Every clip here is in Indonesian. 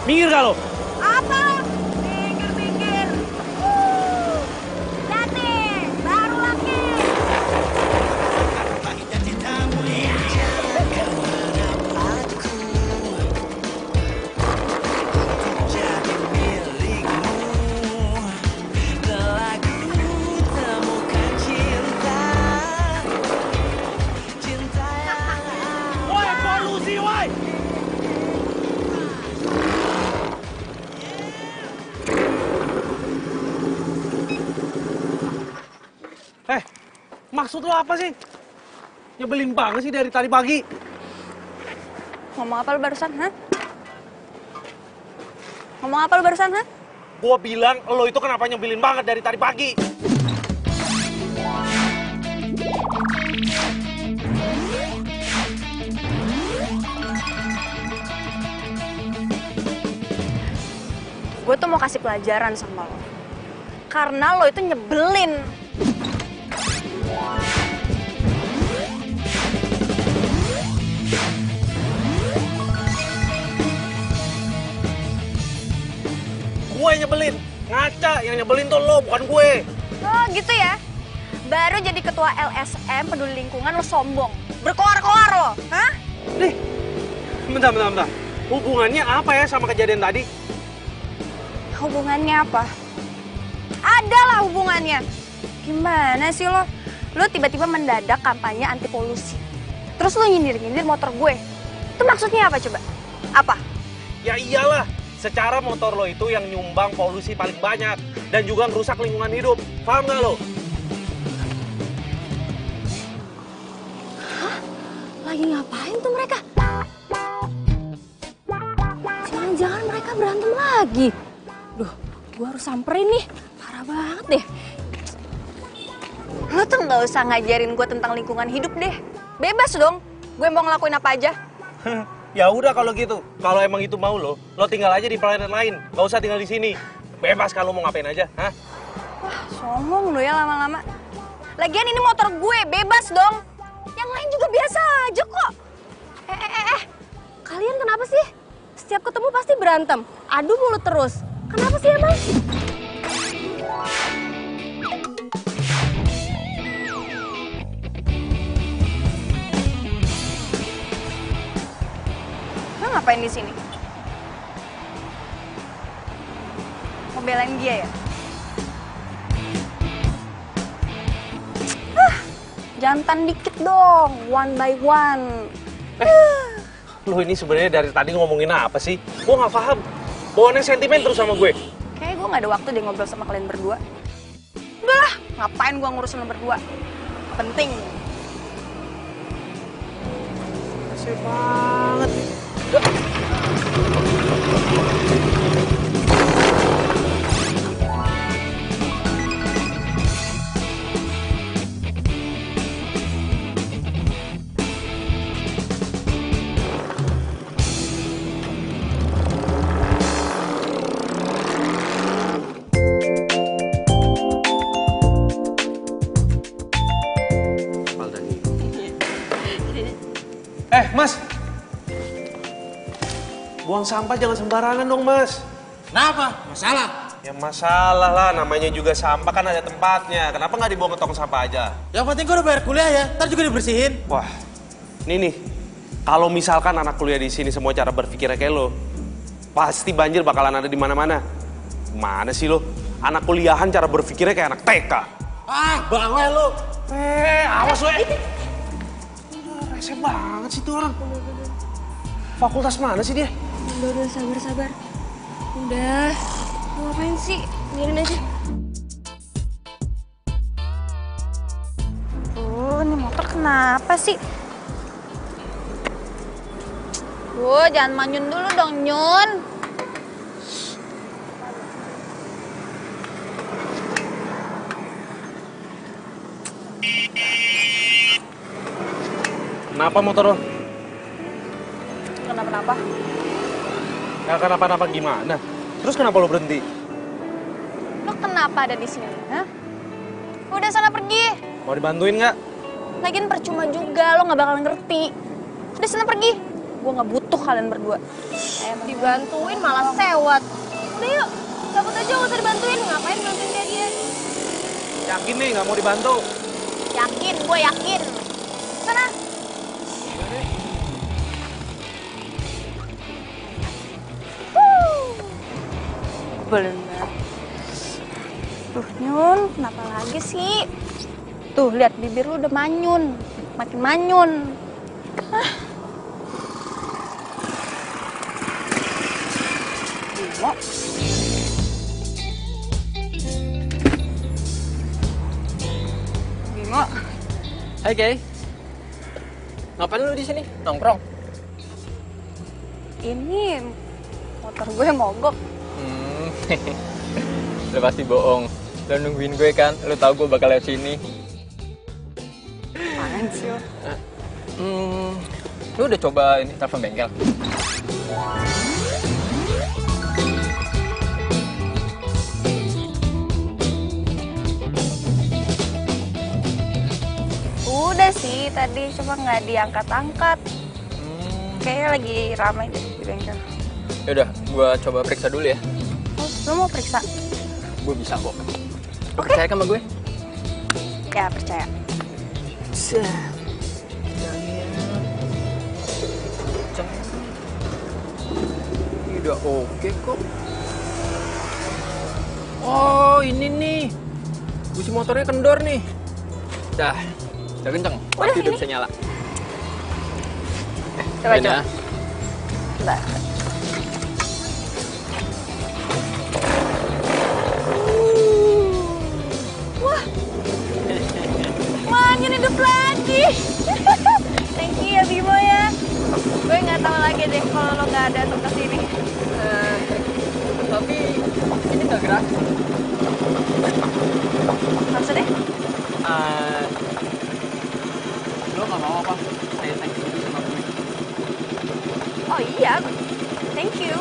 Minggir gak lo? Apa? Minggir. Lihat nih, baru lagi. Woi, polusi, woi! Maksud lo apa sih? Nyebelin banget sih dari tadi pagi. Ngomong apa lu barusan, ha? Ngomong apa lu barusan, ha? Gua bilang lo itu kenapa nyebelin banget dari tadi pagi. Gue tuh mau kasih pelajaran sama lo. Karena lo itu nyebelin. Gue yang nyebelin. Ngaca, yang nyebelin tuh lo, bukan gue. Oh gitu ya? Baru jadi ketua LSM peduli lingkungan lo sombong. Berkoar-koar lo, hah? Nih, bentar. Hubungannya apa ya sama kejadian tadi? Hubungannya apa? Ada lah hubungannya. Gimana sih lo? Lo tiba-tiba mendadak kampanye anti polusi. Terus lo nyindir-nyindir motor gue. Itu maksudnya apa coba? Apa? Ya iyalah, secara motor lo itu yang nyumbang polusi paling banyak. Dan juga ngerusak lingkungan hidup. Paham gak lo? Hah? Lagi ngapain tuh mereka? Jangan-jangan mereka berantem lagi. Duh, gue harus samperin nih. Parah banget deh. Lo tuh nggak usah ngajarin gue tentang lingkungan hidup deh. Bebas dong. Gue mau ngelakuin apa aja. Ya udah kalau gitu. Kalau emang itu mau lo tinggal aja di planet lain. Gak usah tinggal di sini. Bebas kalau mau ngapain aja, hah? Wah, songong lo ya lama-lama. Lagian ini motor gue, bebas dong. Yang lain juga biasa aja kok. Kalian kenapa sih? Setiap ketemu pasti berantem. Adu mulut terus. Kenapa sih emang? Lo ngapain di sini? Mau belain dia ya? Jantan dikit dong, one by one. Lo ini sebenarnya dari tadi ngomongin apa sih? Gue nggak paham. Bawaannya sentimen terus sama gue. Kayaknya gue nggak ada waktu deh ngobrol sama kalian berdua. Udah lah, ngapain gue ngurusin lo berdua? Penting. Kasih banget. Mas. Buang sampah jangan sembarangan dong, Mas. Kenapa? Masalah? Ya masalah lah, namanya juga sampah kan ada tempatnya. Kenapa nggak dibuang ke tong sampah aja? Yang penting gue udah bayar kuliah ya, ntar juga dibersihin. Wah, nih. Kalau misalkan anak kuliah di sini semua cara berpikirnya kayak lo, pasti banjir bakalan ada di mana-mana. Mana sih lo? Anak kuliahan cara berpikirnya kayak anak TK. Ah, bawel lo. Awas lo. Rese banget sih tuh orang. Fakultas mana sih dia? Udah, sabar. Udah, mau ngapain sih? Biarin aja. Ini motor kenapa sih? Jangan manyun dulu dong, Nyun. Kenapa motor lo? Kenapa? Gak kenapa-napa gimana? Terus kenapa lo berhenti? Lo kenapa ada di sini? Hah? Udah sana pergi. Mau dibantuin nggak? Lagian percuma juga, lo nggak bakal ngerti. Udah sana pergi. gue nggak butuh kalian berdua. Dibantuin malah sewot. Udah yuk, cabut aja gak usah dibantuin. Ngapain bantuin dia? Yakin nih nggak mau dibantu? Yakin, gue yakin. Sana. Belum banget. Tuh Nyun, kenapa lagi sih? Tuh lihat bibir lu udah manyun, makin manyun. Bimo. Bimo. Hai Kay, ngapain lu di sini? Nongkrong? Ini motor gue mogok. Lu pasti bohong. Lu nungguin gue kan? Lu tahu gue bakal lewat sini. Apaan sih lo? Lu udah coba ini telepon bengkel? Udah sih tadi, cuma nggak diangkat-angkat. Kayaknya lagi ramai deh di bengkel. Yaudah, gue coba periksa dulu ya. Oh, lu mau periksa? Gue bisa kok. Lu Oke. percaya kan sama gue? Ya, percaya. Ini udah oke kok. Oh, ini nih. Busi motornya kendor nih. Udah kenceng. Pasti udah ini. bisa nyala. Coba, Ini coba. ya. Bentar. Wah. Manyun hidup lagi. Thank you ya Bimo ya. Gue nggak tahu lagi deh kalau lo nggak ada tuh kesini. Tapi ini nggak gerak. Maksudnya? Lo nggak mau apa? Saya thank you dulu sama gue. Oh iya. Thank you.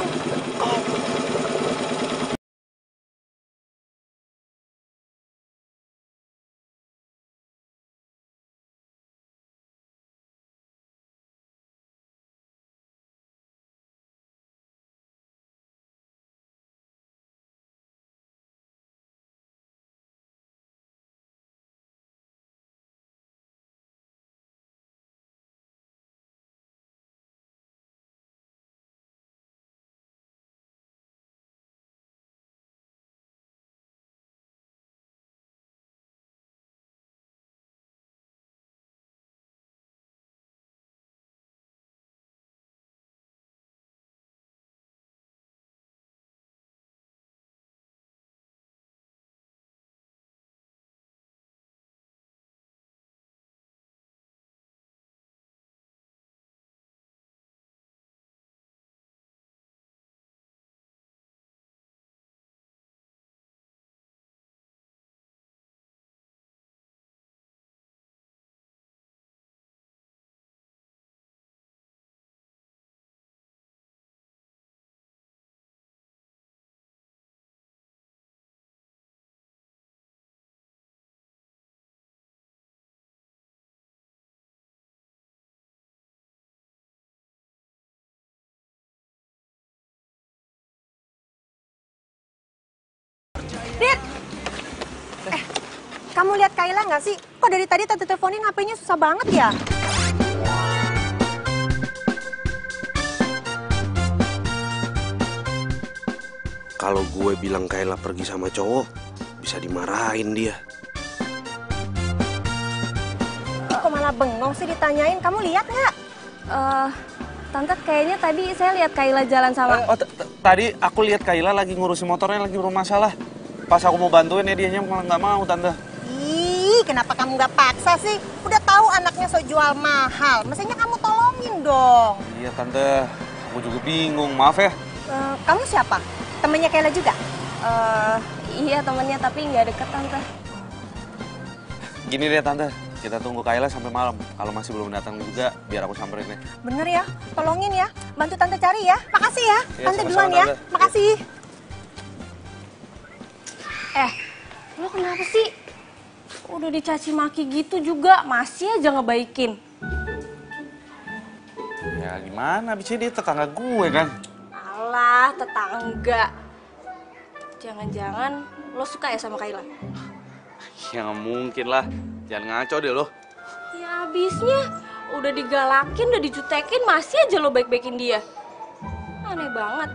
Dit! Kamu lihat Kayla nggak sih? Kok dari tadi tante teleponin HP-nya susah banget ya? Kalau gue bilang Kayla pergi sama cowok, bisa dimarahin dia. Kok malah bengong sih ditanyain? Kamu lihat nggak? Tante kayaknya tadi saya lihat Kayla jalan sama. Tadi aku lihat Kayla lagi ngurusin motornya, lagi bermasalah. Pas aku mau bantuin ya dianya malah nggak mau, Tante. Ih, kenapa kamu nggak paksa sih? Udah tahu anaknya so jual mahal. Mestinya kamu tolongin dong. Iya, Tante. Aku juga bingung, maaf ya. Kamu siapa? Temennya Kayla juga? Iya temennya tapi nggak deket Tante. Gini deh, Tante. Kita tunggu Kayla sampai malam. Kalau masih belum datang juga, biar aku samperin ya. Bener ya, tolongin ya. Bantu Tante cari ya. Makasih ya. Iya, Tante sama-sama, duluan ya. Tante. Makasih. Lo kenapa sih? Udah dicaci maki gitu juga, masih aja ngebaikin. Ya gimana, abisnya dia tetangga gue kan. Alah, tetangga. Jangan-jangan lo suka ya sama Kayla? Ya nggak mungkin lah, jangan ngaco deh lo. Ya abisnya, udah digalakin, udah dijutekin, masih aja lo baik-baikin dia. Aneh banget.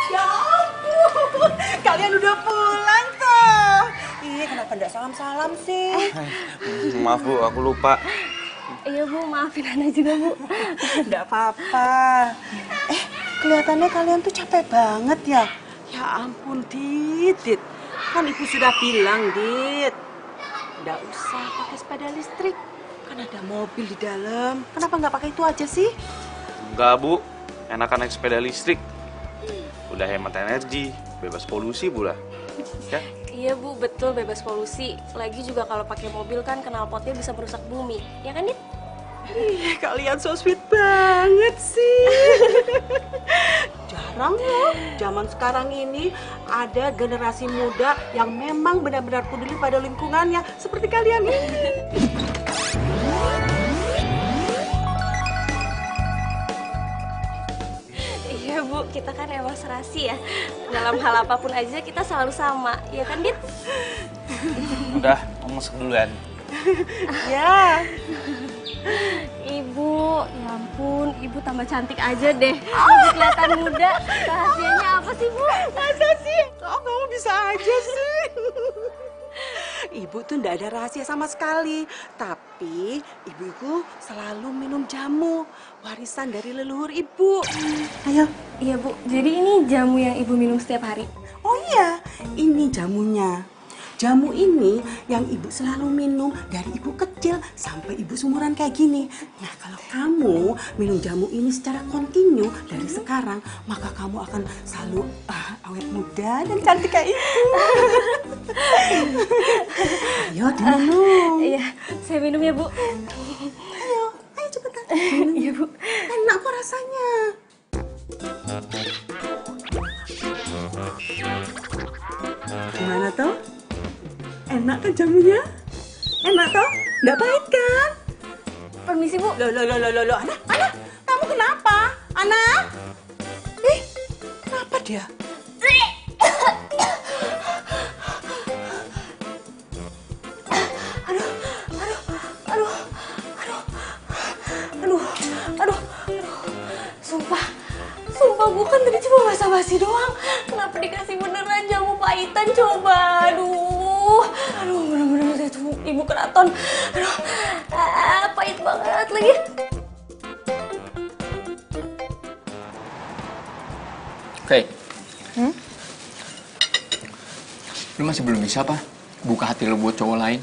Ya ampun, kalian udah pulang tuh. Iya, kenapa nggak salam-salam sih? Maaf Bu, aku lupa. Iya Bu, maafin Ana juga Bu. Nggak apa-apa. Kelihatannya kalian tuh capek banget ya. Ya ampun, Dit. Kan ibu sudah bilang, Dit. Nggak usah pakai sepeda listrik. Kan ada mobil di dalam. Kenapa nggak pakai itu aja sih? Enggak Bu, enakan naik sepeda listrik. Udah hemat energi, bebas polusi pula. Ya? Iya Bu, betul bebas polusi. Lagi juga kalau pakai mobil kan knalpotnya bisa merusak bumi. Ya kan, Dit? Ih, kalian so sweet banget sih. Jarang loh, zaman sekarang ini ada generasi muda yang memang benar-benar peduli pada lingkungannya seperti kalian ini. Iya Bu, kita kan emang serasi ya. Dalam hal apapun aja kita selalu sama. Ya kan, Dit? Udah, kamu masuk duluan. Ya. Ibu, ya ampun, Ibu tambah cantik aja deh. Lebih kelihatan muda. Rahasianya apa sih, Bu? Masa sih? Kok kamu bisa aja sih? Ibu tuh ndak ada rahasia sama sekali. Tapi ibu selalu minum jamu. Warisan dari leluhur ibu. Ayo. Iya Bu, jadi ini jamu yang Ibu minum setiap hari? Oh iya, ini jamunya. Jamu ini yang ibu selalu minum dari ibu kecil sampai ibu seumuran kayak gini. Nah, kalau kamu minum jamu ini secara kontinu dari sekarang, maka kamu akan selalu awet muda dan cantik kayak ibu. Ayo diminum. Iya, saya minum ya Bu. Ayo cepetan. Iya Bu. Enak kok rasanya. Gimana toh? Enak kan jamunya? Enak toh? Nggak pahit kan? Permisi Bu. Loh, Ana, kamu kenapa? Ana? Kenapa dia? Aduh. Sumpah gue kan tadi cuma basa-basi doang. Kenapa dikasih beneran jamu pahitan coba? Aduh, bener-bener itu ibu keraton. Aduh, pahit banget lagi. Oke. Lu masih belum bisa apa? Buka hati lu buat cowok lain?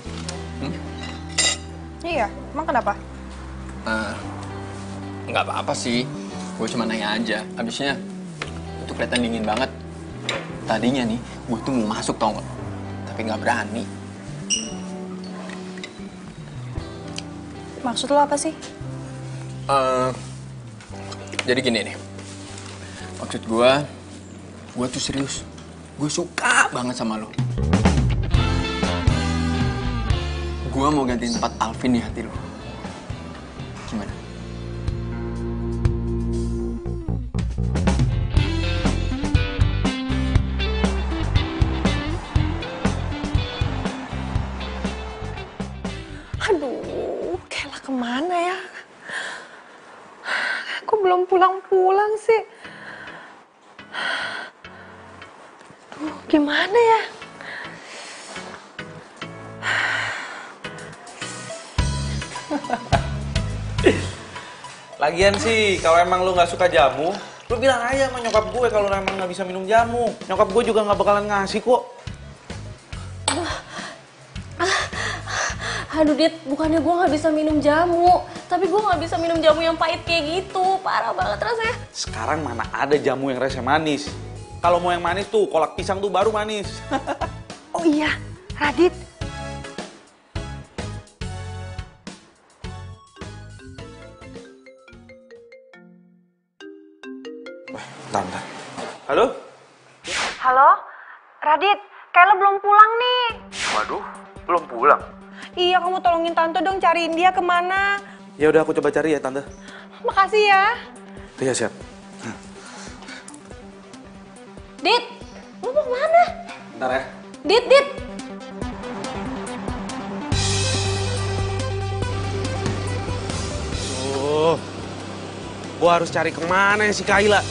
Iya, emang kenapa? Nggak apa-apa sih. Gue cuma nanya aja. Abisnya itu kelihatan dingin banget. Tadinya nih, gue tuh mau masuk tau nggak? Tapi nggak berani. Maksud lo apa sih? Jadi gini nih. Maksud gue tuh serius. Gue suka banget sama lo. Gue mau gantiin tempat Alvin di hati lo. Gimana? Aduh, Kayla kemana ya? Kok belum pulang-pulang sih? Duh, gimana ya? Lagian sih, kalau emang lu nggak suka jamu, lu bilang aja sama nyokap gue kalau emang nggak bisa minum jamu. Nyokap gue juga nggak bakalan ngasih kok. Aduh Dit, bukannya gue nggak bisa minum jamu, tapi gue nggak bisa minum jamu yang pahit kayak gitu. Parah banget rasanya. Sekarang mana ada jamu yang rasanya manis. Kalau mau yang manis tuh, kolak pisang tuh baru manis. Oh iya, Radit. Tante. Halo? Halo, Radit. Kayla belum pulang nih. Waduh, belum pulang. Iya, kamu tolongin Tante dong cariin dia kemana. Ya udah aku coba cari ya, Tante. makasih ya. Iya, siap. Dit, lu mau kemana? Bentar ya. Dit. Gua harus cari kemana ya si Kayla?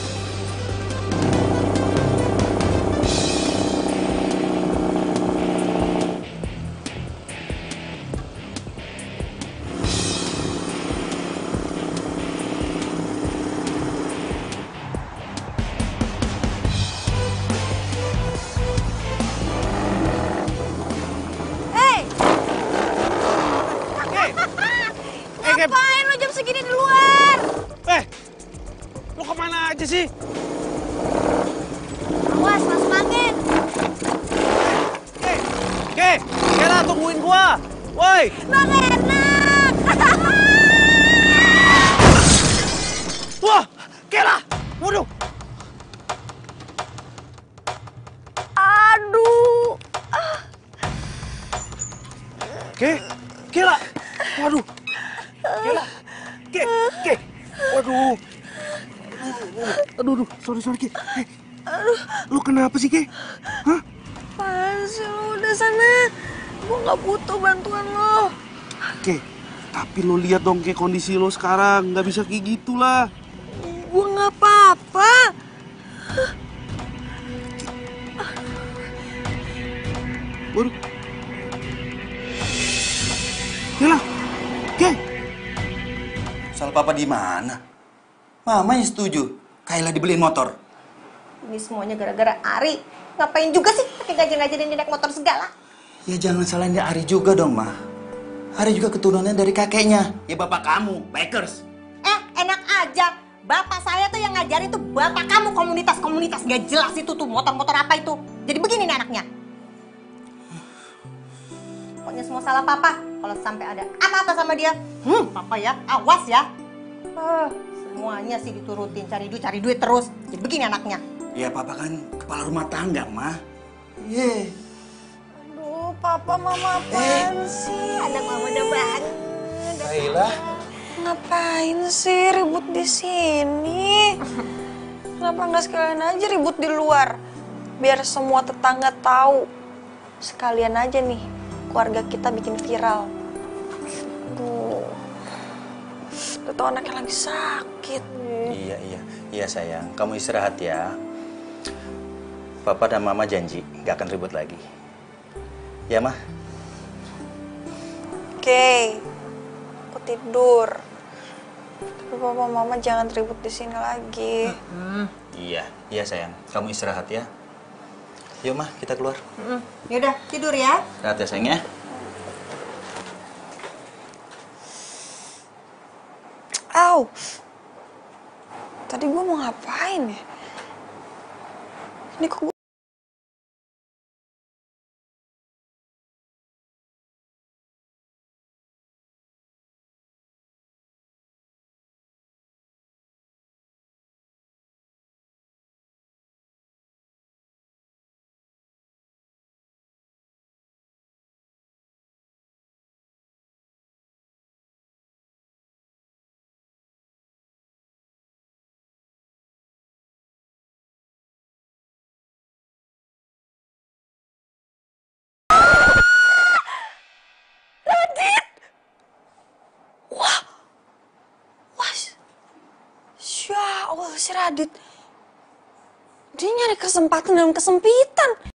Ngapain lo jam segini di luar? Lu kemana aja sih? Awas, masuk angin. Kayla tungguin gua. Woi. Bang enak. Wah, Kayla. Waduh. Aduh. Kayla. Waduh. Kayla. Waduh. Aduh, sorry, Ki. Lu kenapa sih, Ki? Hah? Apaan sih lo? Udah sana. Gue gak butuh bantuan lo. Ki, tapi lu lihat dong, Ki, kondisi lo sekarang. Nggak bisa kayak gitulah. Gue gak apa-apa. Waduh. Kayla. Ki. Salah papa di mana? Mama yang setuju. Kayla dibeliin motor. Ini semuanya gara-gara Ari. Ngapain juga sih pakai ngajarin naik motor segala? Ya jangan salahin dia Ari juga dong, Ma. Ari juga keturunannya dari kakeknya. Ya bapak kamu, bikers. Enak aja. Bapak saya tuh yang ngajarin tuh bapak kamu komunitas gak jelas itu tuh motor-motor apa itu. Jadi begini nih anaknya. Pokoknya semua salah papa. Kalau sampai ada apa-apa sama dia, papa ya, awas ya. Semuanya sih diturutin, cari duit terus. Jadi begini anaknya. Ya papa kan kepala rumah tangga, Ma. Ye. Aduh, papa mama apaan sih? Anak mama udah banget. Kayla. Ngapain sih ribut di sini? Kenapa nggak sekalian aja ribut di luar? Biar semua tetangga tahu. Sekalian aja nih, keluarga kita bikin viral. Aduh, udah tau anaknya lagi sakit. Iya sayang. Kamu istirahat ya. Papa dan Mama janji nggak akan ribut lagi. Ya, Ma? Oke, aku tidur. Tapi papa mama jangan ribut di sini lagi. Iya sayang. Kamu istirahat ya. Yuk, Ma, kita keluar. Yaudah, tidur ya. Istirahat ya, sayang ya. Au, tadi gue mau ngapain ya? Ini kok ya Allah, si Radit. Dia nyari kesempatan dalam kesempitan.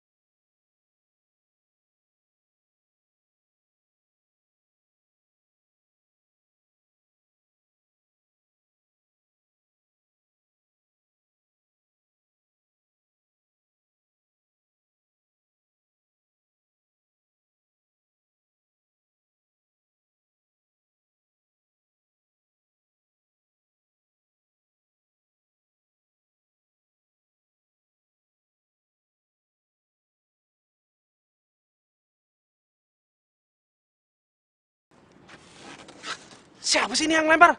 Siapa sih ini yang lempar?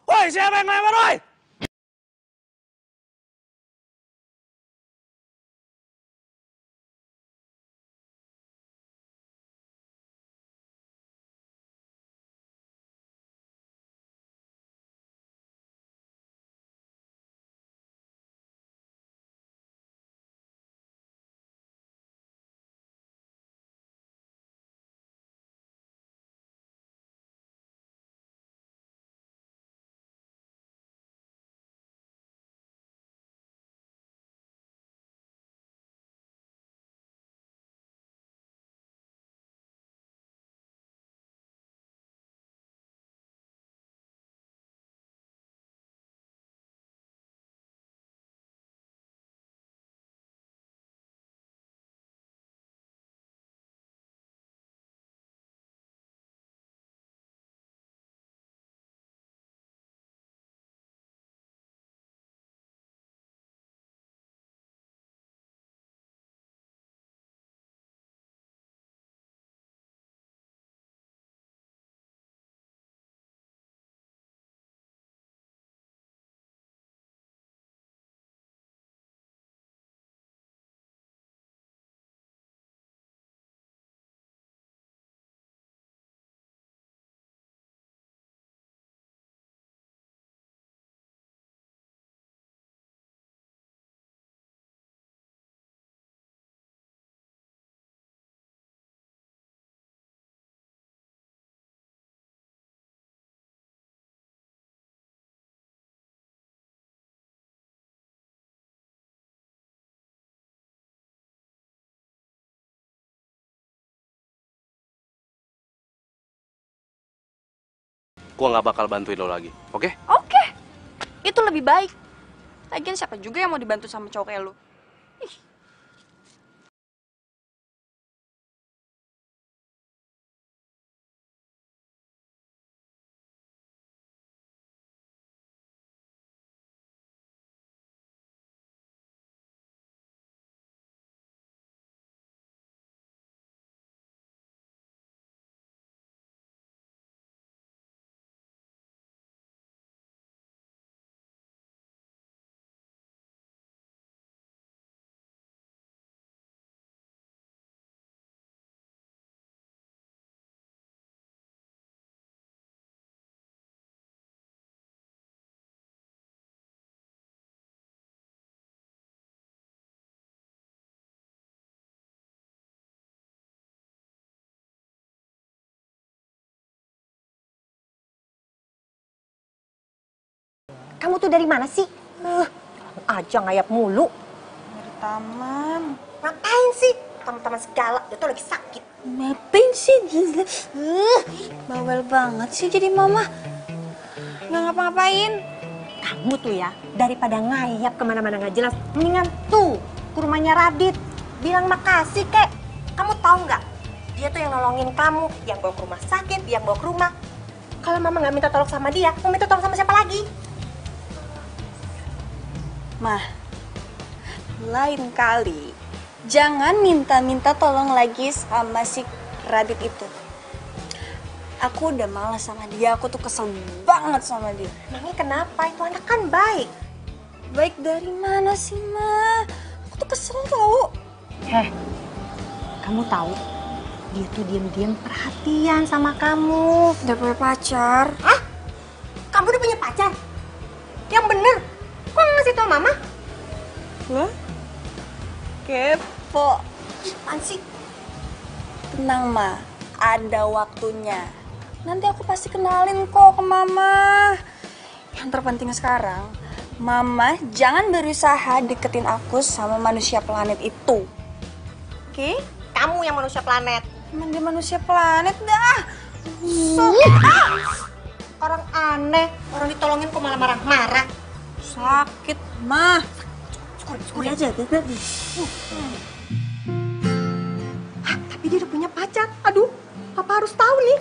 Woi, siapa yang lempar, woi? gua nggak bakal bantuin lo lagi, oke? Oke, itu lebih baik. Lagian siapa juga yang mau dibantu sama cowok kayak lu? Ih. Kamu tuh dari mana sih? Aja ngayap mulu. Dari taman. Ngapain sih? Teman-teman segala, dia tuh lagi sakit. Ngapain sih? Gila. Bawel banget sih jadi mama. Nggak ngapa-ngapain. Kamu tuh ya, daripada ngayap kemana-mana nggak jelas, mendingan tuh ke rumahnya Radit. Bilang makasih, kek. Kamu tahu nggak? Dia tuh yang nolongin kamu, yang bawa ke rumah sakit, yang bawa ke rumah. Kalau mama nggak minta tolong sama dia, mau minta tolong sama siapa lagi? Mah, lain kali jangan minta-minta tolong lagi sama si Radit itu. Aku udah malas sama dia, aku tuh kesel banget sama dia. Emangnya kenapa? Itu anak kan baik. Baik dari mana sih, Ma? Aku tuh kesel tau. Kamu tahu, dia tuh diam-diam perhatian sama kamu. Udah punya pacar. Hah? Kamu udah punya pacar? Yang bener? Kok nggak ngasih tau mama? Lah? Kepo. Apaan sih? Tenang, Ma. Ada waktunya. Nanti aku pasti kenalin kok ke Mama. Yang terpenting sekarang, Mama jangan berusaha deketin aku sama manusia planet itu. Oke? Kamu yang manusia planet. Emang dia manusia planet dah. Orang aneh, orang ditolongin kok malah marah-marah. Sakit, Ma. Syukurin aja, tapi dia udah punya pacar. Aduh, Papa harus tahu nih.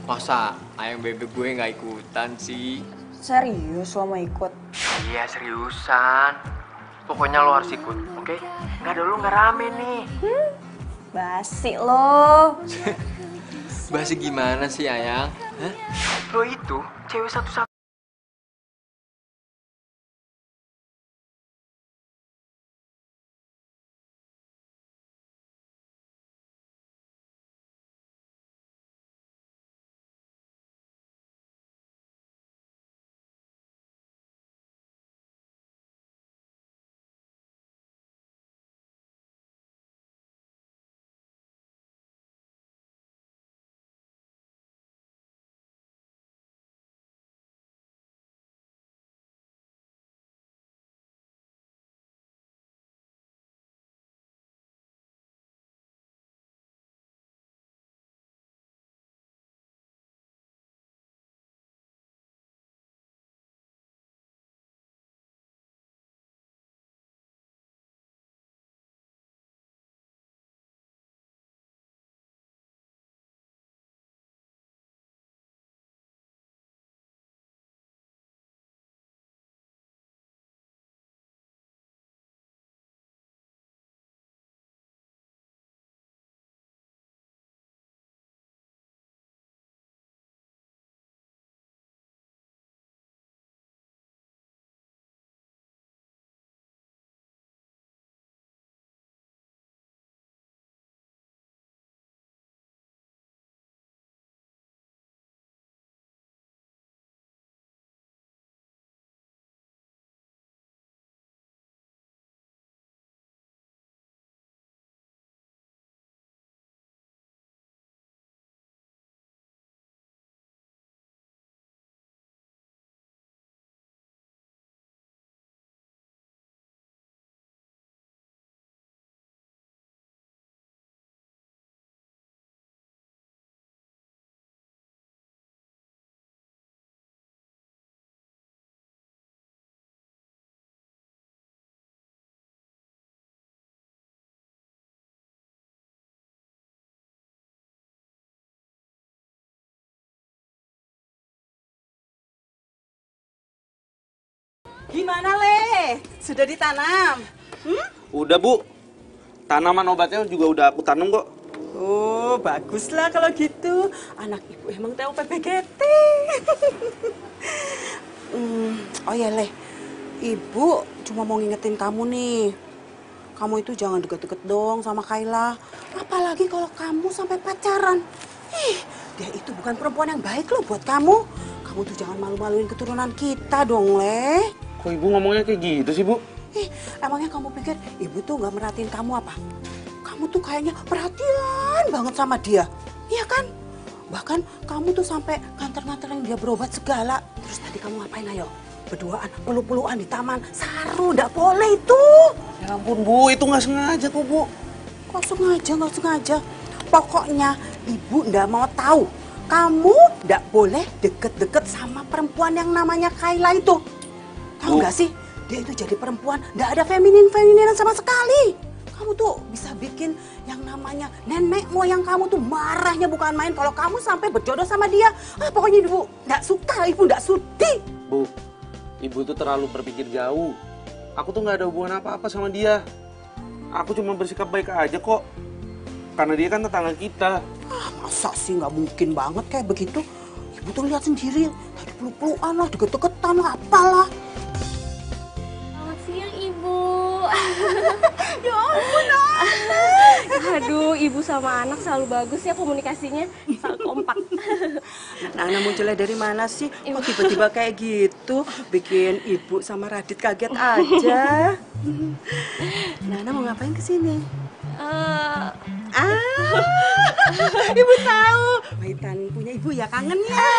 Masa ayang bebek gue nggak ikutan sih? Serius lo mau ikut? Iya seriusan. Pokoknya lo harus ikut, oke? Nggak ada lo nggak rame nih. Basi lo. Bahasa gimana sih ayang? Hah? Lo itu cewek satu-satu Gimana, Le? Sudah ditanam? Udah, Bu. Tanaman obatnya juga udah aku tanam kok. Oh, baguslah kalau gitu. Anak ibu emang tahu PPGT. Oh ya, Le. Ibu cuma mau ngingetin kamu nih. Kamu itu jangan deket-deket dong sama Kayla. Apalagi kalau kamu sampai pacaran. Dia itu bukan perempuan yang baik loh buat kamu. Kamu tuh jangan malu-maluin keturunan kita dong, Le. Kok Ibu ngomongnya kayak gitu sih, Bu? Emangnya kamu pikir ibu tuh nggak merhatiin kamu apa? Kamu tuh kayaknya perhatian banget sama dia, iya kan? Bahkan kamu tuh sampai nganter-nganterin dia berobat segala. Terus tadi kamu ngapain, ayo? Berduaan, peluk-pelukan di taman. Saru, nggak boleh itu. Ya ampun, Bu, itu nggak sengaja kok, Bu. Kok sengaja, nggak sengaja? Pokoknya ibu nggak mau tahu. Kamu nggak boleh deket-deket sama perempuan yang namanya Kayla itu. Tahu nggak sih? Dia itu jadi perempuan, nggak ada feminin-femininan sama sekali. Kamu tuh bisa bikin yang namanya nenek moyang kamu tuh marahnya bukan main kalau kamu sampai berjodoh sama dia. Pokoknya ibu nggak suka, ibu nggak sudi. Bu, Ibu tuh terlalu berpikir jauh. Aku tuh nggak ada hubungan apa-apa sama dia. Aku cuma bersikap baik aja kok. Karena dia kan tetangga kita. Masa sih nggak mungkin banget kayak begitu? Ibu tuh lihat sendiri, tadi peluk-pelukan lah, deket-deketan lah, apalah. Selamat siang, Ibu. Ya ampun, Aduh, Ibu sama anak selalu bagus ya komunikasinya. Selalu kompak. Nana munculnya dari mana sih? Kok tiba-tiba kayak gitu? Bikin ibu sama Radit kaget aja. Nana mau ngapain kesini? Ibu tahu. Paitan punya ibu ya, kangen ya.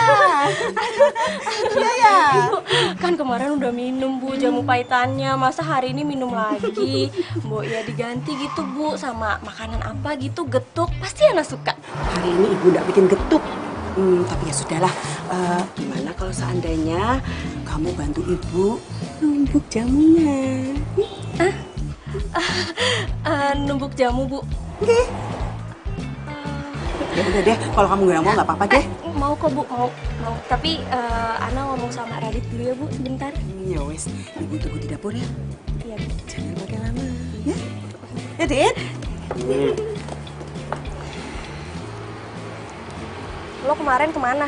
Iya ya. Ibu, kan kemarin udah minum, Bu, jamu pahitannya. Masa hari ini minum lagi? Mbok ya diganti gitu, Bu, sama makanan apa gitu, getuk. Pasti anak suka. Hari ini ibu nggak bikin getuk. Tapi ya sudahlah. Gimana kalau seandainya kamu bantu ibu numbuk jamunya? Numbuk jamu, Bu. Oke. Ya udah deh, kalau kamu nggak mau nggak apa-apa deh. Mau kok, Bu, mau. Tapi Ana ngomong sama Radit dulu ya, Bu, sebentar. Ya wes, ibu tunggu di dapur ya. Iya, Bu. Jangan makan lama, ya? Ya, Dit? Lo kemarin kemana?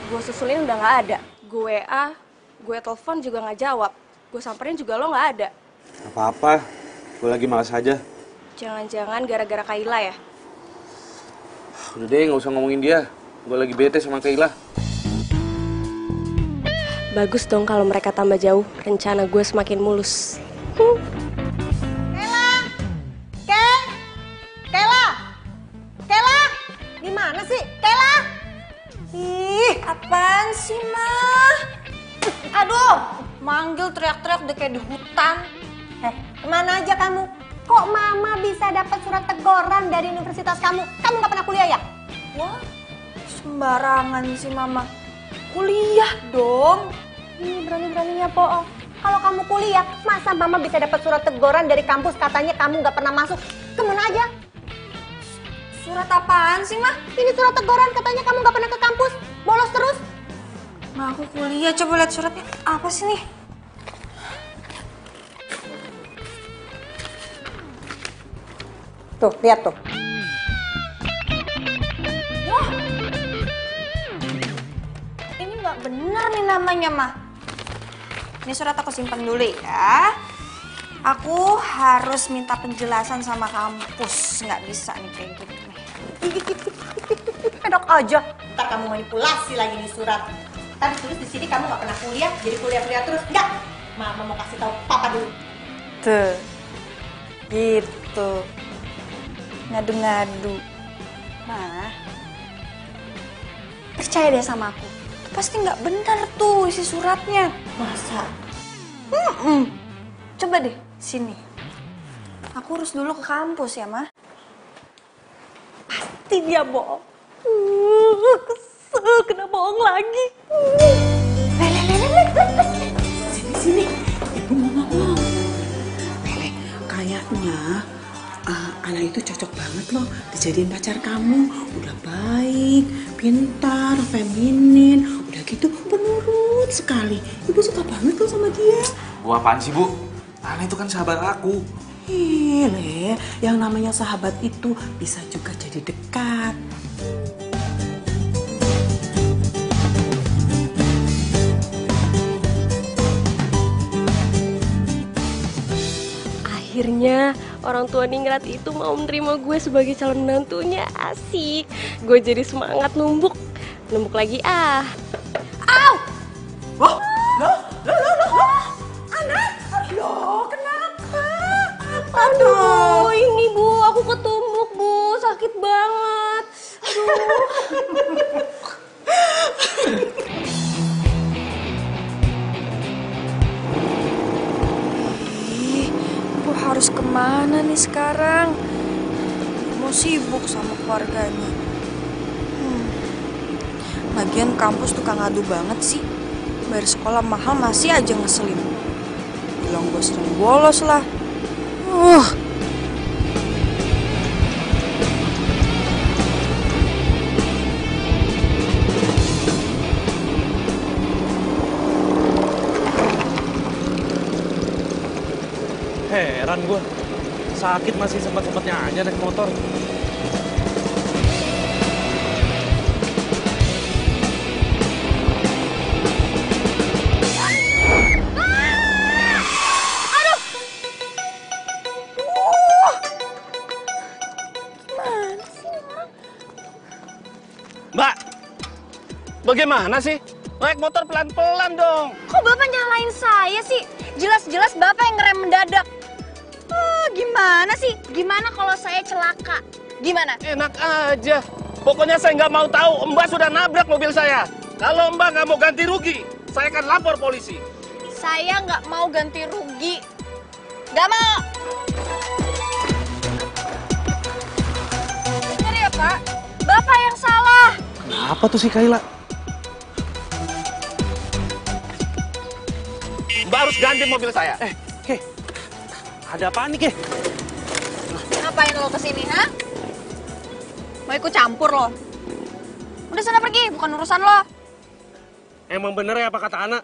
Gue susulin udah nggak ada. Gue WA, gue telepon juga nggak jawab. Gue samperin juga lo nggak ada. Apa-apa, gue lagi malas aja. Jangan-jangan gara-gara Kayla ya? Udah deh, nggak usah ngomongin dia. Gue lagi bete sama Kayla. Bagus dong kalau mereka tambah jauh. Rencana gue semakin mulus. Kayla, di mana sih? Kayla? Ih, apaan sih, Ma? Aduh, manggil teriak-teriak udah kayak di hutan. Kemana aja kamu? Kok Mama bisa dapat surat teguran dari universitas kamu? Kamu nggak pernah kuliah ya? Wah, sembarangan sih Mama. Kuliah dong. Ini berani-beraninya bohong. Kalau kamu kuliah, masa Mama bisa dapat surat teguran dari kampus katanya kamu nggak pernah masuk? Kemana aja? Surat apaan sih, Ma? Ini surat teguran katanya kamu nggak pernah ke kampus, bolos terus. Ma, aku kuliah. Coba lihat suratnya. Apa sih nih? Tuh, lihat tuh. Wah, ini nggak benar nih namanya, Ma. Ini surat aku simpan dulu ya. Aku harus minta penjelasan sama kampus. Nggak bisa nih kayak gini. Enak aja. Ntar kamu manipulasi lagi di surat. Ntar ditulis di sini kamu nggak pernah kuliah, jadi kuliah terus. Enggak. Mama mau kasih tahu Papa dulu. Tuh, gitu. Ngadu-ngadu. Nah, percaya deh sama aku. Pasti nggak benar tuh isi suratnya. Masa? Coba deh, sini. Aku urus dulu ke kampus ya, Ma. Pasti dia bohong. Kesel, kena bohong lagi. Sini, ibu mau ngomong. Lele, kayaknya anak itu cocok banget loh dijadiin pacar kamu. Udah baik, pintar, feminin, udah gitu penurut sekali. Ibu suka banget loh sama dia. Bu apaan sih, Bu? Ana itu kan sahabat aku. Ih, Le, yang namanya sahabat itu bisa juga jadi dekat. Akhirnya orang tua Ningrat itu mau menerima gue sebagai calon menantunya. Asik. Gue jadi semangat numbuk. Numbuk lagi ah. Loh, anak, loh, kenapa? Aduh, ini Bu, aku ketumbuk Bu, sakit banget. Aduh. Ih, gue harus kemana nih sekarang? Mau sibuk sama keluarganya. Lagian kampus tukang adu banget sih. Bayar sekolah mahal masih aja ngeselin. Bilang gue sering bolos lah. Heran gue. Sakit masih sempat-sempatnya aja naik motor. Mbak, bagaimana sih? Naik motor pelan-pelan dong. Kok Bapak nyalain saya sih? Jelas-jelas Bapak yang ngerem mendadak. Gimana sih? Gimana kalau saya celaka? Gimana? Enak aja. Pokoknya saya nggak mau tahu Mbak sudah nabrak mobil saya. Kalau Mbak nggak mau ganti rugi, saya akan lapor polisi. Saya nggak mau ganti rugi. Nggak mau. Bener ya Pak? Bapak yang salah. Kenapa tuh si Kayla? Mbak harus ganti mobil saya. Ke, ada apaan nih, Ke? Ngapain lo kesini, ha? Mau ikut campur lo? Udah sana pergi, bukan urusan lo. Emang bener ya apa kata Ana?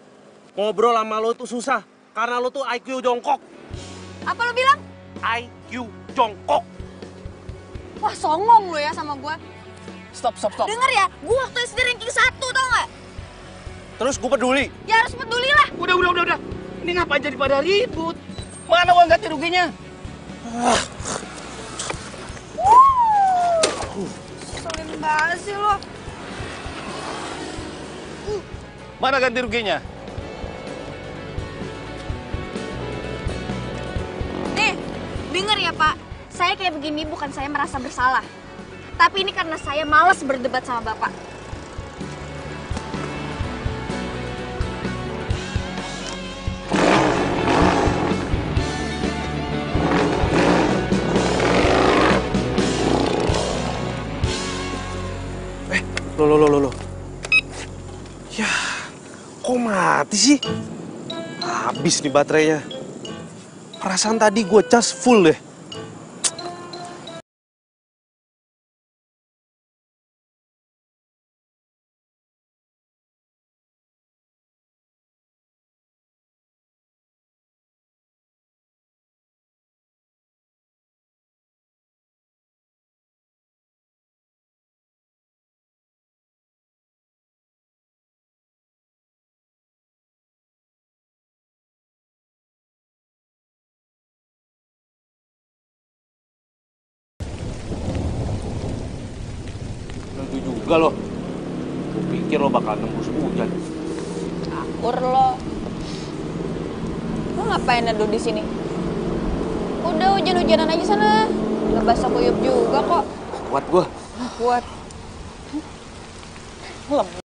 Ngobrol sama lo tuh susah. Karena lo tuh IQ jongkok. Apa lo bilang? IQ jongkok. Wah, songong lo ya sama gua. Stop. Dengar ya, gua waktu SD ranking 1, tau nggak? Terus gue peduli. Ya harus peduli lah. Udah. Ini ngapain jadi pada ribut? Mana uang ganti ruginya? Selin banget sih lo. Mana ganti ruginya? Nih, denger ya Pak. Saya kayak begini bukan saya merasa bersalah. Tapi ini karena saya malas berdebat sama Bapak. Loh. Ya, kok mati sih? Habis nih baterainya. Perasaan tadi gue cas full deh. Itu juga loh. Gue pikir lo bakal nembus hujan. Campur lo. Lo ngapain neduh di sini? Udah hujan-hujanan aja sana. Nggak basah kuyup juga kok. Kuat gue. Kuat. Lemah.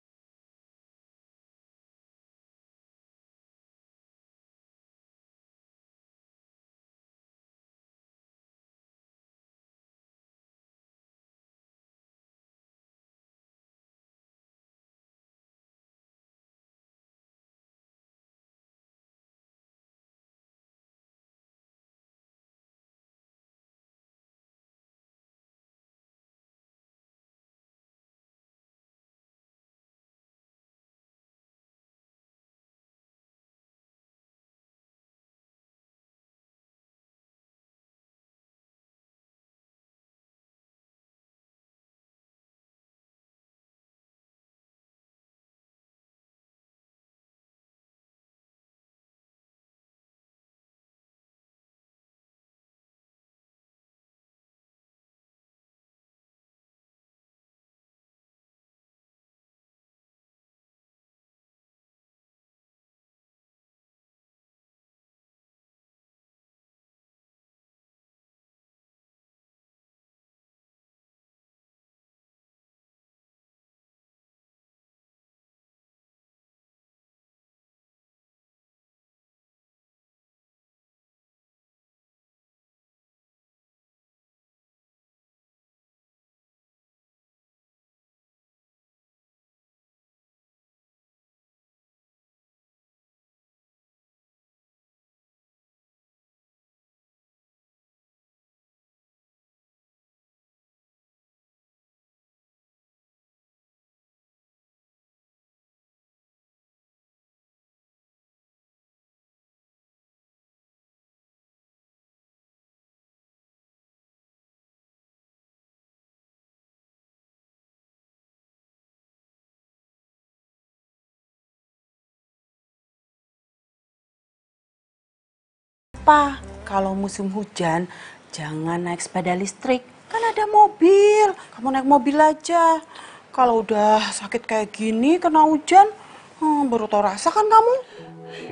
apa? Kalau musim hujan, jangan naik sepeda listrik. Kan ada mobil. Kamu naik mobil aja. Kalau udah sakit kayak gini, kena hujan, baru tau rasa kan kamu?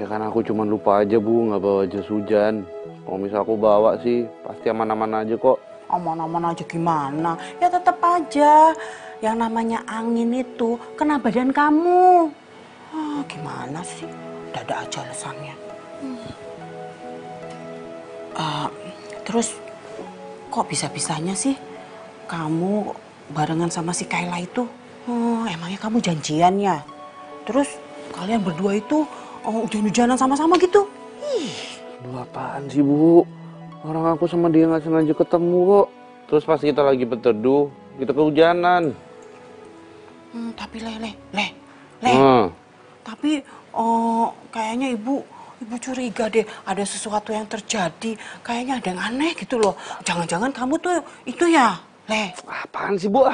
Ya kan aku cuma lupa aja Bu, nggak bawa jas hujan. Kalau misal aku bawa sih, pasti aman-aman aja kok. Aman-aman aja gimana? Ya tetap aja. Yang namanya angin itu kena badan kamu. Gimana sih? Dada aja alasannya. Terus kok bisa-bisanya sih kamu barengan sama si Kayla itu? Emangnya kamu janjian ya? Terus kalian berdua itu hujan-hujanan sama-sama gitu? Aduh, apaan sih Bu? Orang aku sama dia nggak sengaja ketemu kok. Terus pas kita lagi berteduh, kita kehujanan. Tapi Tapi kayaknya ibu curiga deh, ada sesuatu yang terjadi. Kayaknya ada yang aneh gitu loh. Jangan-jangan kamu tuh itu ya, Le? Apaan sih Bu?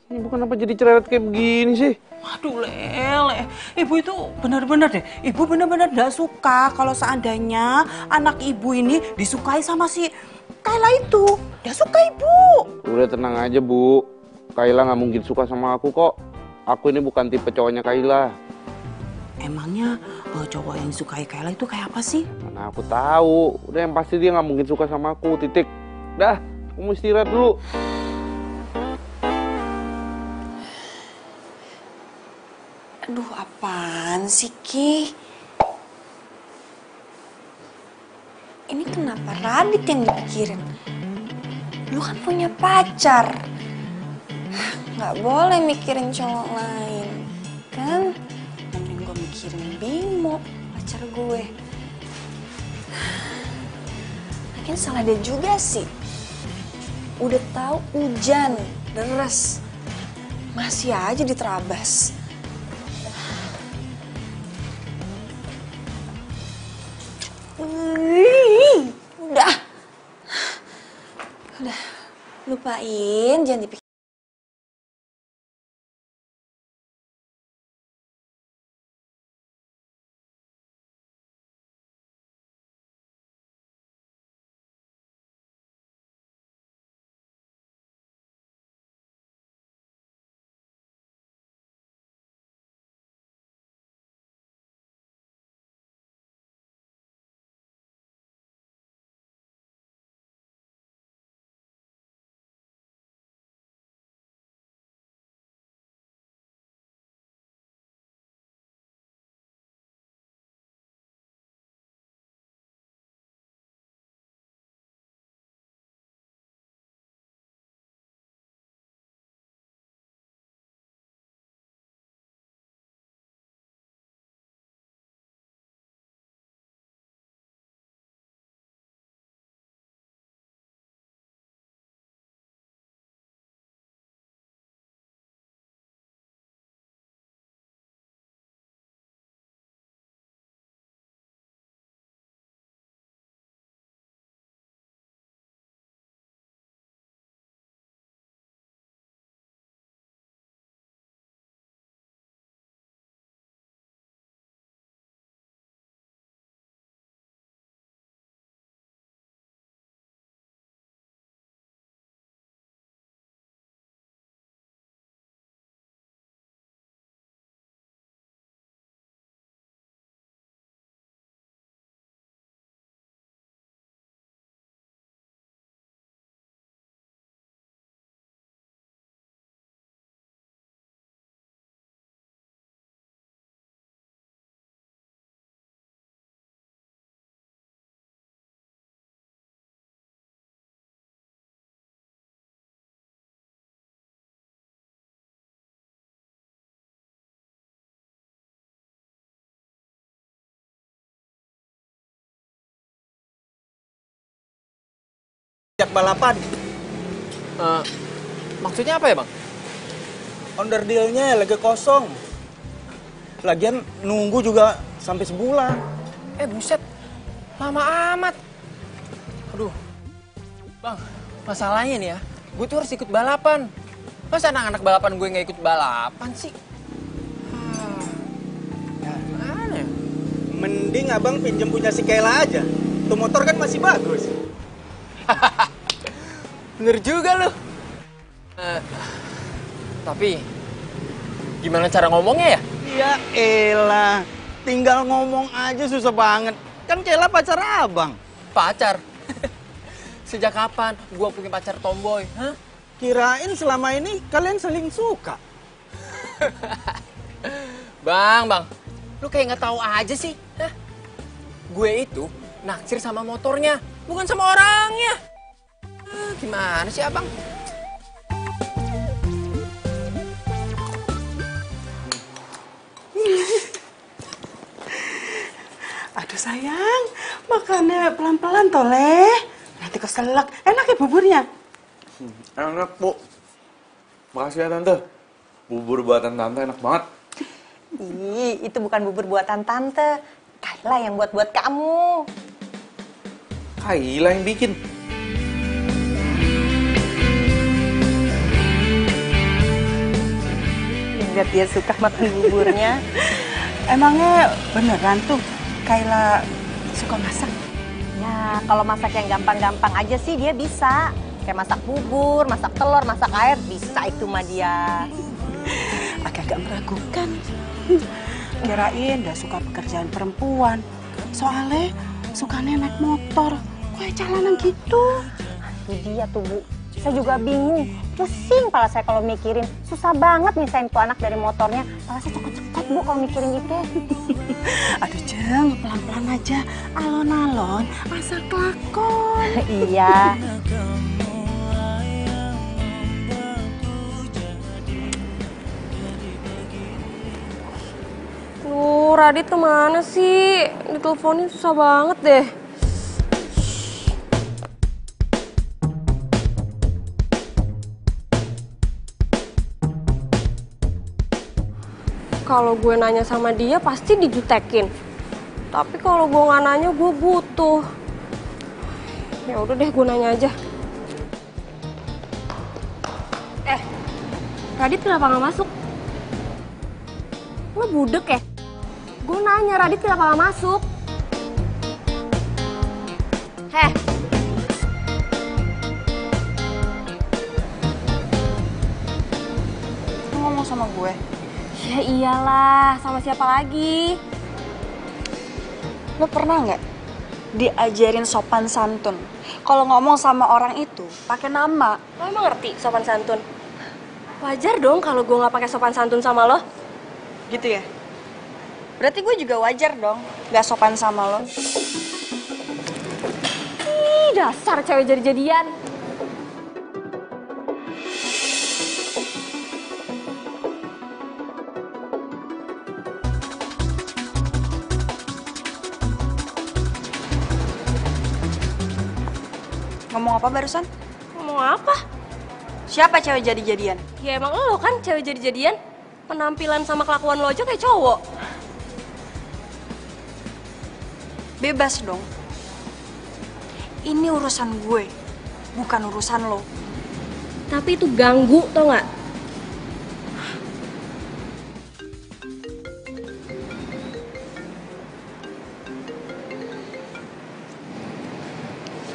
Ibu kenapa jadi cerewet kayak begini sih? Waduh, Le. Ibu itu benar-benar deh. Ibu benar-benar gak suka kalau seandainya anak ibu ini disukai sama si Kayla itu. Gak suka ibu. Udah tenang aja Bu. Kayla nggak mungkin suka sama aku kok. Aku ini bukan tipe cowoknya Kayla. Emangnya cowok yang disukai Kayla itu kayak apa sih? Mana aku tahu. Udah yang pasti dia nggak mungkin suka sama aku. Titik. Dah, aku mau istirahat dulu. Aduh, apaan sih, Ki? Ini kenapa Radit yang dipikirin? Lu kan punya pacar. Nggak boleh mikirin cowok lain, kan? Mending gue mikirin Bimo, pacar gue. Lagian salah dia juga sih. Udah tahu hujan, deras, masih aja diterabas. Udah, lupain, jangan dipikir. Jak balapan. Maksudnya apa ya, Bang? Onderdilnya lagi kosong. Lagian nunggu juga sampai sebulan. Buset. Lama amat. Aduh. Bang, masalahnya nih ya, gue tuh harus ikut balapan. Masa anak-anak balapan gue nggak ikut balapan sih? Mending abang pinjem punya si Kayla aja. Tuh motor kan masih bagus. Bener juga lu. Tapi gimana cara ngomongnya ya? Ya elah, tinggal ngomong aja susah banget. Kan Kela pacar abang. Pacar? Sejak kapan gua punya pacar tomboy? Hah? Kirain selama ini kalian saling suka. Bang, lu kayak nggak tahu aja sih. Hah? Gue itu naksir sama motornya, bukan sama orangnya. Gimana sih abang? Aduh sayang, makannya pelan-pelan toleh. Nanti keselak. Enak ya buburnya? Enak, Bu. Makasih ya, Tante. Bubur buatan Tante enak banget. Ih, itu bukan bubur buatan tante. Kayla yang buat kamu. Kayla yang bikin. Lihat dia suka makan buburnya. Emangnya beneran tuh Kayla suka masak? Ya, kalau masak yang gampang-gampang aja sih dia bisa. Kayak masak bubur, masak telur, masak air, bisa itu mah dia. Agak-agak meragukan. Kirain udah suka pekerjaan perempuan. Soalnya sukanya naik motor. Kayak jalanan gitu. Itu dia tuh, Bu. Saya juga bingung. Pusing kepala saya kalau mikirin. Susah banget misahin tuh anak dari motornya. Kepala saya cekot-cekot, Bu, kalau mikirin itu. Aduh Jeng, pelan-pelan aja. Alon-alon, asal kelakon. Iya. Radit kemana sih? Diteleponin susah banget deh. Kalau gue nanya sama dia pasti dijutekin. Tapi kalau gue nggak nanya gue butuh. Ya udah deh gue nanya aja. Radit kenapa nggak masuk? Lo budek ya? Gue nanya Radit kenapa gak masuk? Heh. Lo ngomong sama gue? Ya iyalah, sama siapa lagi? Lo pernah nggak diajarin sopan santun? Kalau ngomong sama orang itu pakai nama. Lo emang ngerti sopan santun? Wajar dong kalau gue nggak pakai sopan santun sama lo. Gitu ya? Berarti gue juga wajar dong gak sopan sama lo. Ih, dasar cewek jadi-jadian. Ngomong apa barusan? Ngomong apa? Siapa cewek jadi-jadian? Ya emang lo kan cewek jadi-jadian. Penampilan sama kelakuan lo aja kayak cowok. Bebas dong. Ini urusan gue, bukan urusan lo. Tapi itu ganggu, tau gak?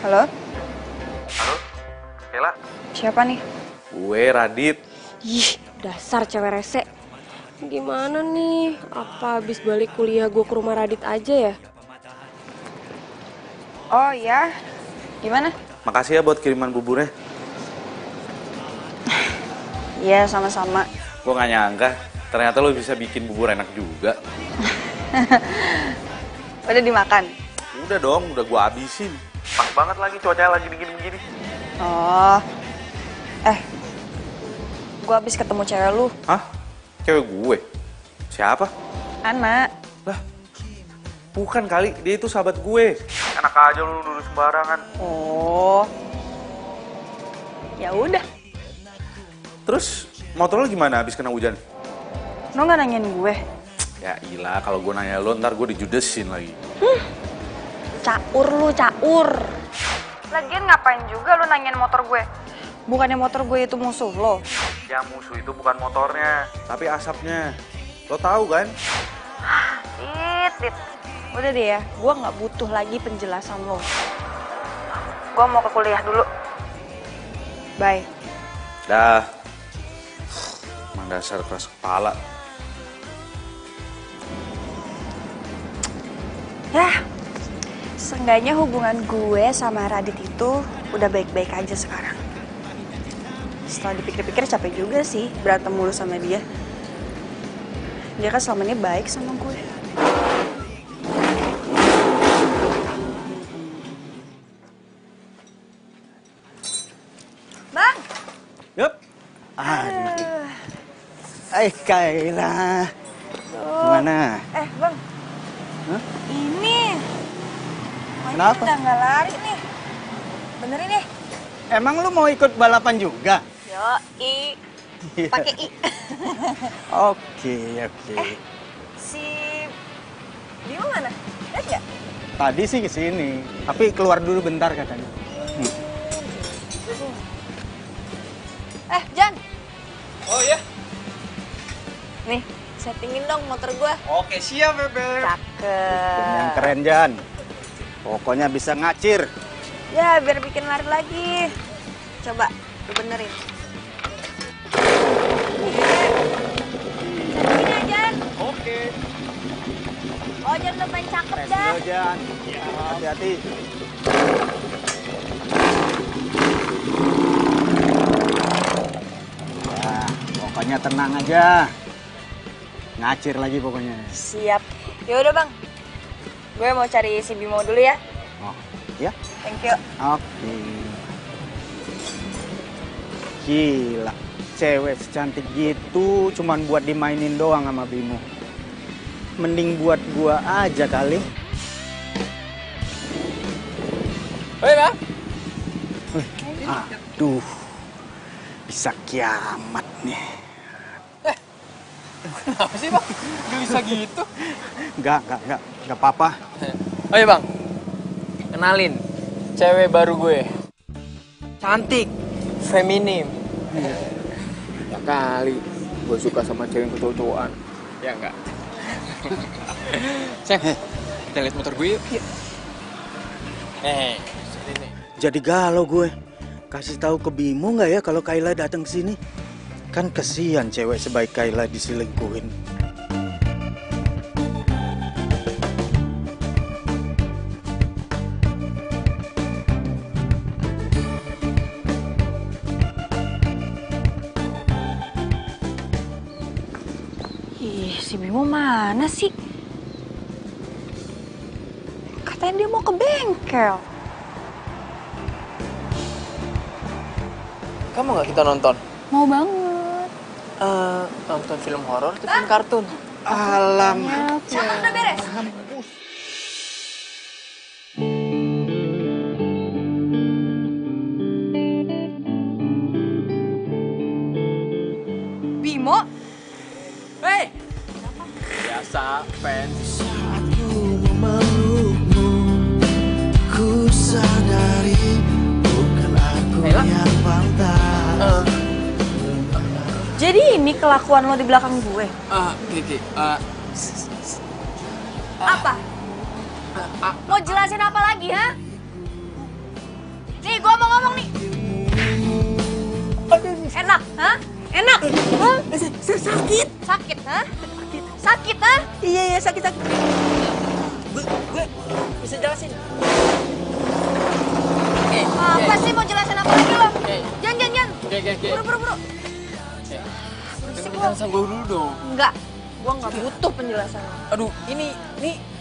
Halo? Halo, Kela. Siapa nih? Gue Radit. Ih, dasar cewek rese. Gimana nih? Apa abis balik kuliah gue ke rumah Radit aja ya? Oh ya, gimana? Makasih ya buat kiriman buburnya. Iya, sama-sama. Gue gak nyangka, ternyata lo bisa bikin bubur enak juga. Udah dimakan? Udah dong, udah gue habisin. Pas banget lagi cuacanya lagi dingin begini. Oh, gue habis ketemu cewek lu. Hah? Cewek gue? Siapa? Anak. Lah, bukan kali, dia itu sahabat gue. Enak aja lu nuduh sembarangan. Oh, ya udah. Terus motor lo gimana habis kena hujan? Lo nggak nanyain gue? Ya ilah, kalau gue nanya lo ntar gue dijudesin lagi. Caur lu, caur. Lagian ngapain juga lu nanyain motor gue? Bukannya motor gue itu musuh lo? Yang musuh itu bukan motornya, tapi asapnya. Lo tahu kan? Dit. Udah deh ya, gue nggak butuh lagi penjelasan lo. Gue mau ke kuliah dulu. Bye. Dah. Emang dasar keras kepala. Ya, seenggaknya hubungan gue sama Radit itu udah baik-baik aja sekarang. Setelah dipikir-pikir capek juga sih berantem mulu sama dia. Dia kan selama ini baik sama gue. Bang! Yup. Aduh. Kayla. Gimana? Bang. Hah? Ini. Kenapa? Udah nggak lari nih. Benerin deh. Emang lu mau ikut balapan juga? Yoi. Pakai I. Oke. Si Bimo mana? Lihat nggak? Tadi sih kesini, tapi keluar dulu bentar katanya. Jan. Oh iya? Nih, settingin dong motor gua. Oke, siap, Bebe. Cakep. Yang keren, Jan. Pokoknya bisa ngacir. Ya, biar bikin lari lagi. Coba, lu benerin. Settingin ya, Jan. Oke. Oh, Jan udah main cakep, Tes Jan. dulu, Jan. Hati-hati. Ya, pokoknya tenang aja. Ngacir lagi pokoknya. Siap. Ya udah, Bang. Gue mau cari si Bimo dulu ya. Oh, ya? Thank you. Oke. Gila, cewek secantik gitu cuman buat dimainin doang sama Bimo. Mending buat gua aja kali. Hei, Bang. Aduh, bisa kiamat nih. Kenapa sih, Bang? Gak bisa gitu. Enggak apa-apa. Oh iya, Bang. Kenalin, cewek baru gue. Cantik, feminim. Ya kali, gue suka sama cewek kecocokan. Ya enggak? Sayang, kita lihat motor gue yuk. Sini. Jadi galau gue. Kasih tahu ke Bimo nggak ya kalau Kayla datang ke sini? Kan kesian cewek sebaik Kayla diselingkuhin. Ih, si Bimo mana sih? Katanya dia mau ke bengkel. Kamu nggak kita nonton? Mau banget. Nonton film horor atau film kartun? Alam. Siapa udah beres? Bimo? Hei! Biasa, fans. Jadi ini kelakuan lo di belakang gue? Kiki, Apa? Mau jelasin apa lagi, ha? Nih, gue mau ngomong nih. Enak, ha? Enak? Hah? Sakit. Sakit, ha? Sakit, ha? Iya, sakit. gue bisa jelasin. Apa sih mau jelasin apa lagi lo? Jan. Oke. Buru. Penjelasan gue dulu dong. Enggak, gue nggak butuh penjelasan. Aduh, ini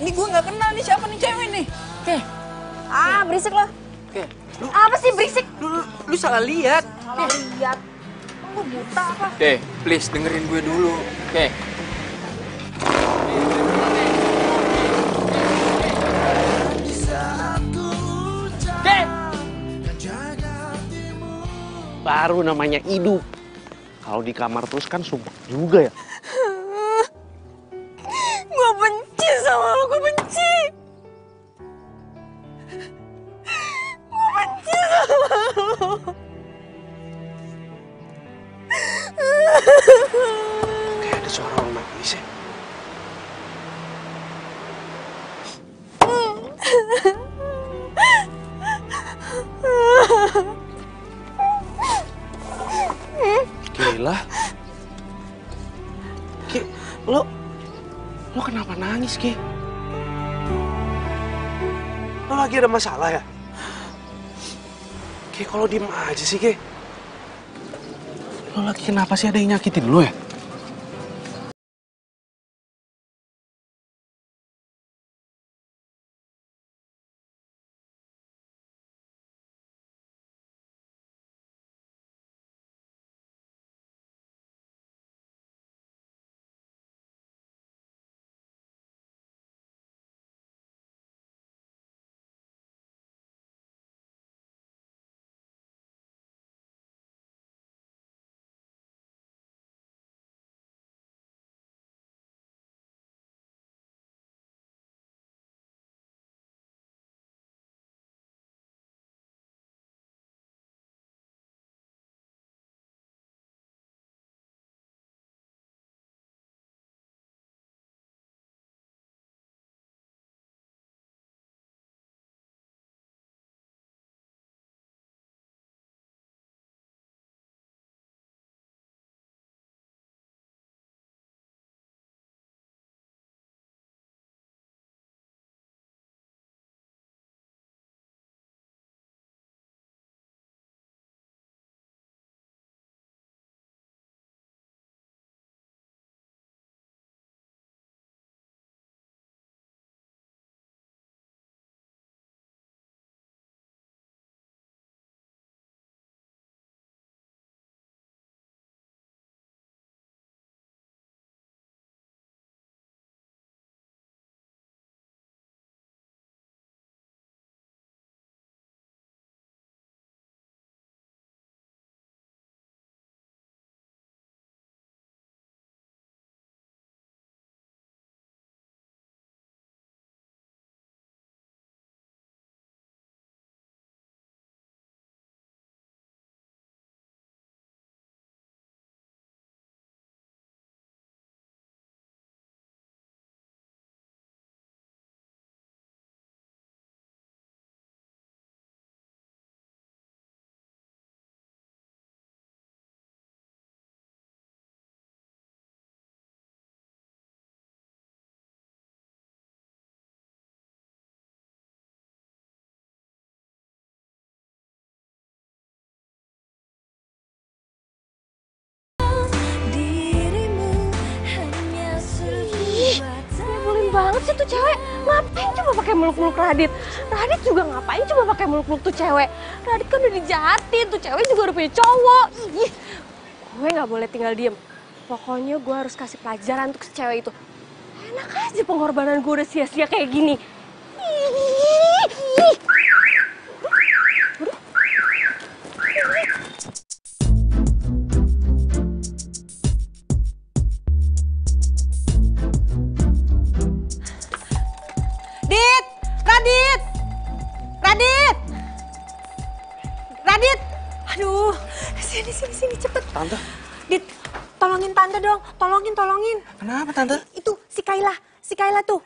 gue nggak kenal nih siapa nih cewek nih. Oke. Berisik lo. Oke. Apa sih berisik? Lu salah lihat. Salah lihat. Lu buta apa? Oke, please dengerin gue dulu. Oke. Baru namanya hidup. Kalau di kamar terus kan sumpah juga ya. Gue benci sama lo, gue benci. Gue benci sama lo. Kayak ada suara orang nangis ya. Gila. Ki, lo kenapa nangis, Ki? Lo lagi ada masalah ya? Ki, kalau diem aja sih, Ki. Lo lagi kenapa sih, ada yang nyakitin lo ya? Banget sih tuh cewek, ngapain coba pakai meluk-meluk Radit? Radit juga ngapain coba pakai meluk-meluk tuh cewek? Radit kan udah dijahatin, tuh cewek juga udah punya cowok. Ih, gue nggak boleh tinggal diem. Pokoknya gue harus kasih pelajaran untuk si cewek itu. Enak aja pengorbanan gue udah sia-sia kayak gini. Radit! Aduh, sini cepet. Tante? Dit, tolongin tante dong, tolongin. Kenapa, Tante? Itu si Kayla tuh.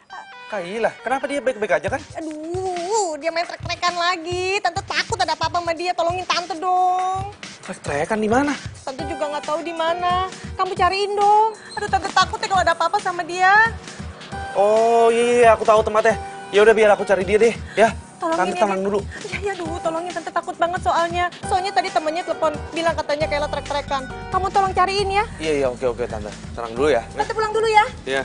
Kayla, kenapa dia baik-baik aja kan? Aduh, dia main trek-trekan lagi. Tante takut ada apa-apa sama dia, tolongin tante dong. Trek-trekan di mana? Tante juga nggak tahu di mana. Kamu cariin dong. Aduh, tante takut ya kalau ada apa-apa sama dia. Oh iya, aku tahu tempatnya. Ya udah biar aku cari dia deh, ya. Tolongin Tante tenang dulu. Ya, aduh, tolongin tante takut banget soalnya. Soalnya tadi temennya telepon bilang katanya Kayla trek-trekan. Kamu tolong cariin ya. Iya, oke Tante. Tenang dulu ya. Tante pulang dulu ya. Iya.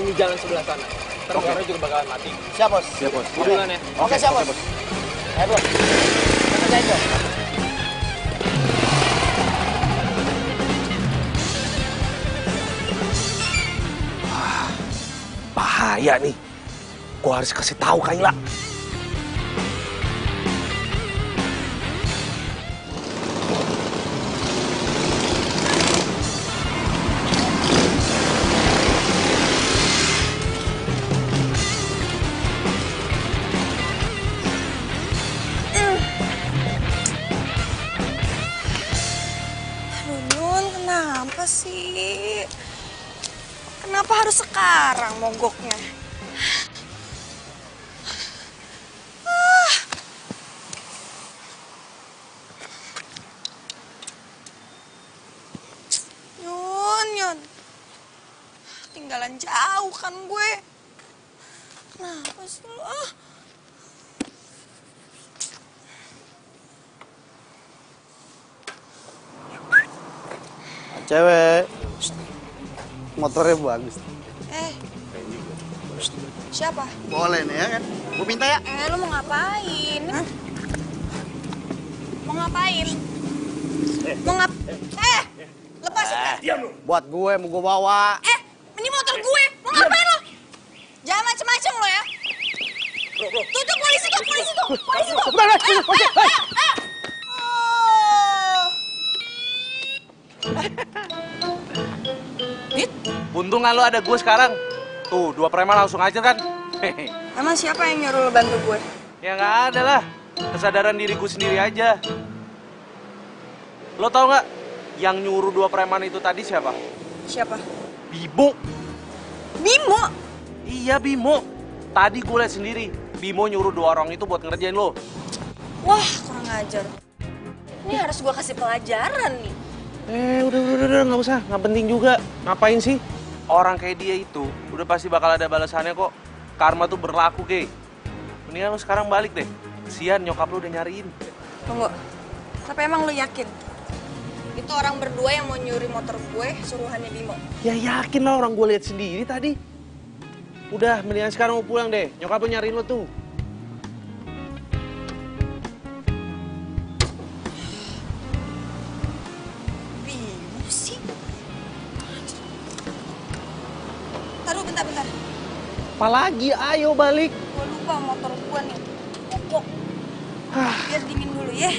di jalan sebelah sana. Ntar motornya juga bakalan mati. Siap, Bos. Siap, Bos. Gue duluan ya. Oke, siap, Bos. Ayo, Bos. Kita kerjain, Bos. Bahaya nih. Gua harus kasih tahu Kayla. Aduh, Yun, kenapa sih? Kenapa harus sekarang mogoknya? Yun. Tinggalan jauh kan gue. Kenapa sih lu? Cewek, motornya bagus. Siapa? Boleh nih ya kan? Gue minta ya. Lu mau ngapain? Mau ngapain? Lepas. Buat gue, mau gue bawa. Ini motor gue. Mau ngapain lo? Jangan macem-macem lo ya. Tuh, polisi tuh. Untung lo ada gue sekarang. Tuh, 2 preman langsung aja kan. Emang siapa yang nyuruh lo bantu gue? Ya nggak ada lah. Kesadaran diri gue sendiri aja. Lo tau nggak? Yang nyuruh 2 preman itu tadi siapa? Siapa? Bimo. Bimo? Iya, Bimo. Tadi gue liat sendiri. Bimo nyuruh 2 orang itu buat ngerjain lo. Wah, kurang ajar. Ini harus gue kasih pelajaran nih. Udah, nggak usah. Nggak penting juga. Ngapain sih? Orang kayak dia itu udah pasti bakal ada balasannya kok. Karma tuh berlaku, Kay. Mendingan lo sekarang balik deh. Kesian nyokap lo udah nyariin. Tunggu. Tapi emang lo yakin? Itu orang berdua yang mau nyuri motor gue, suruhannya Bimo. Ya yakin lah, orang gue lihat sendiri tadi. Udah, mendingan sekarang mau pulang deh. Nyokap lo nyariin lo tuh. Bimo sih? Taruh bentar. Apalagi, ayo balik. Gue lupa motor gue nih. Mogok. Biar dingin dulu ya.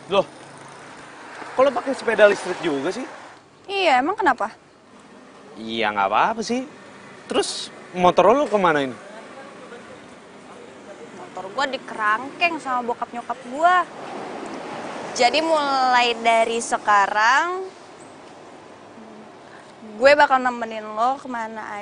Loh, kok lo pakai sepeda listrik juga sih? Iya, emang kenapa? Iya, nggak apa-apa sih. Terus motor lo kemana ini? Motor gue dikerangkeng sama bokap nyokap gue. Jadi mulai dari sekarang, gue bakal nemenin lo kemana aja.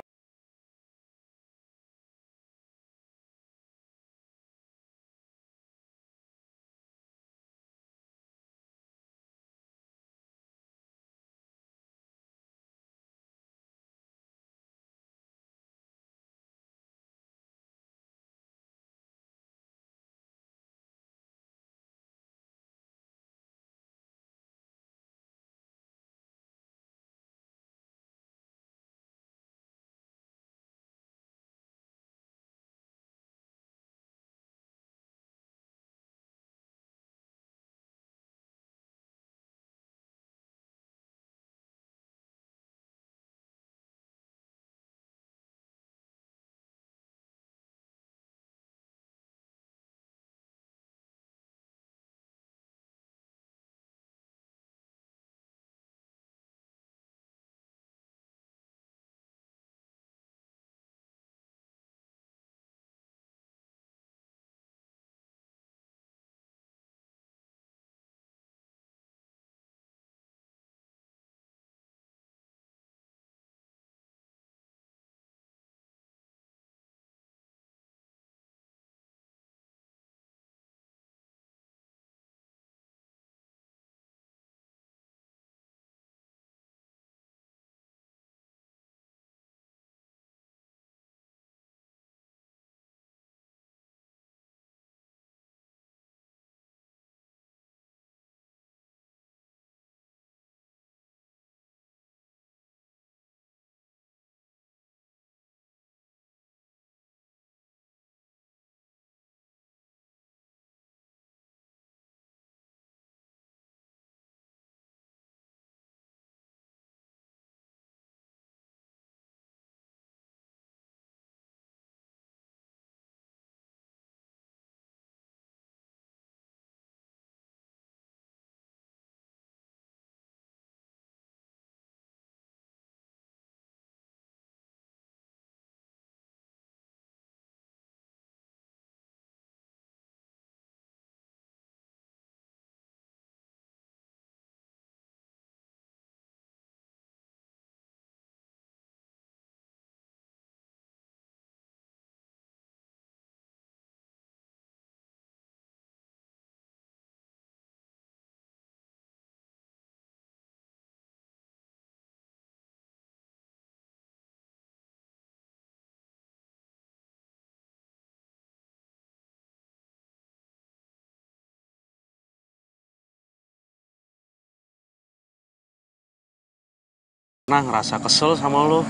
pernah ngerasa kesel sama lo.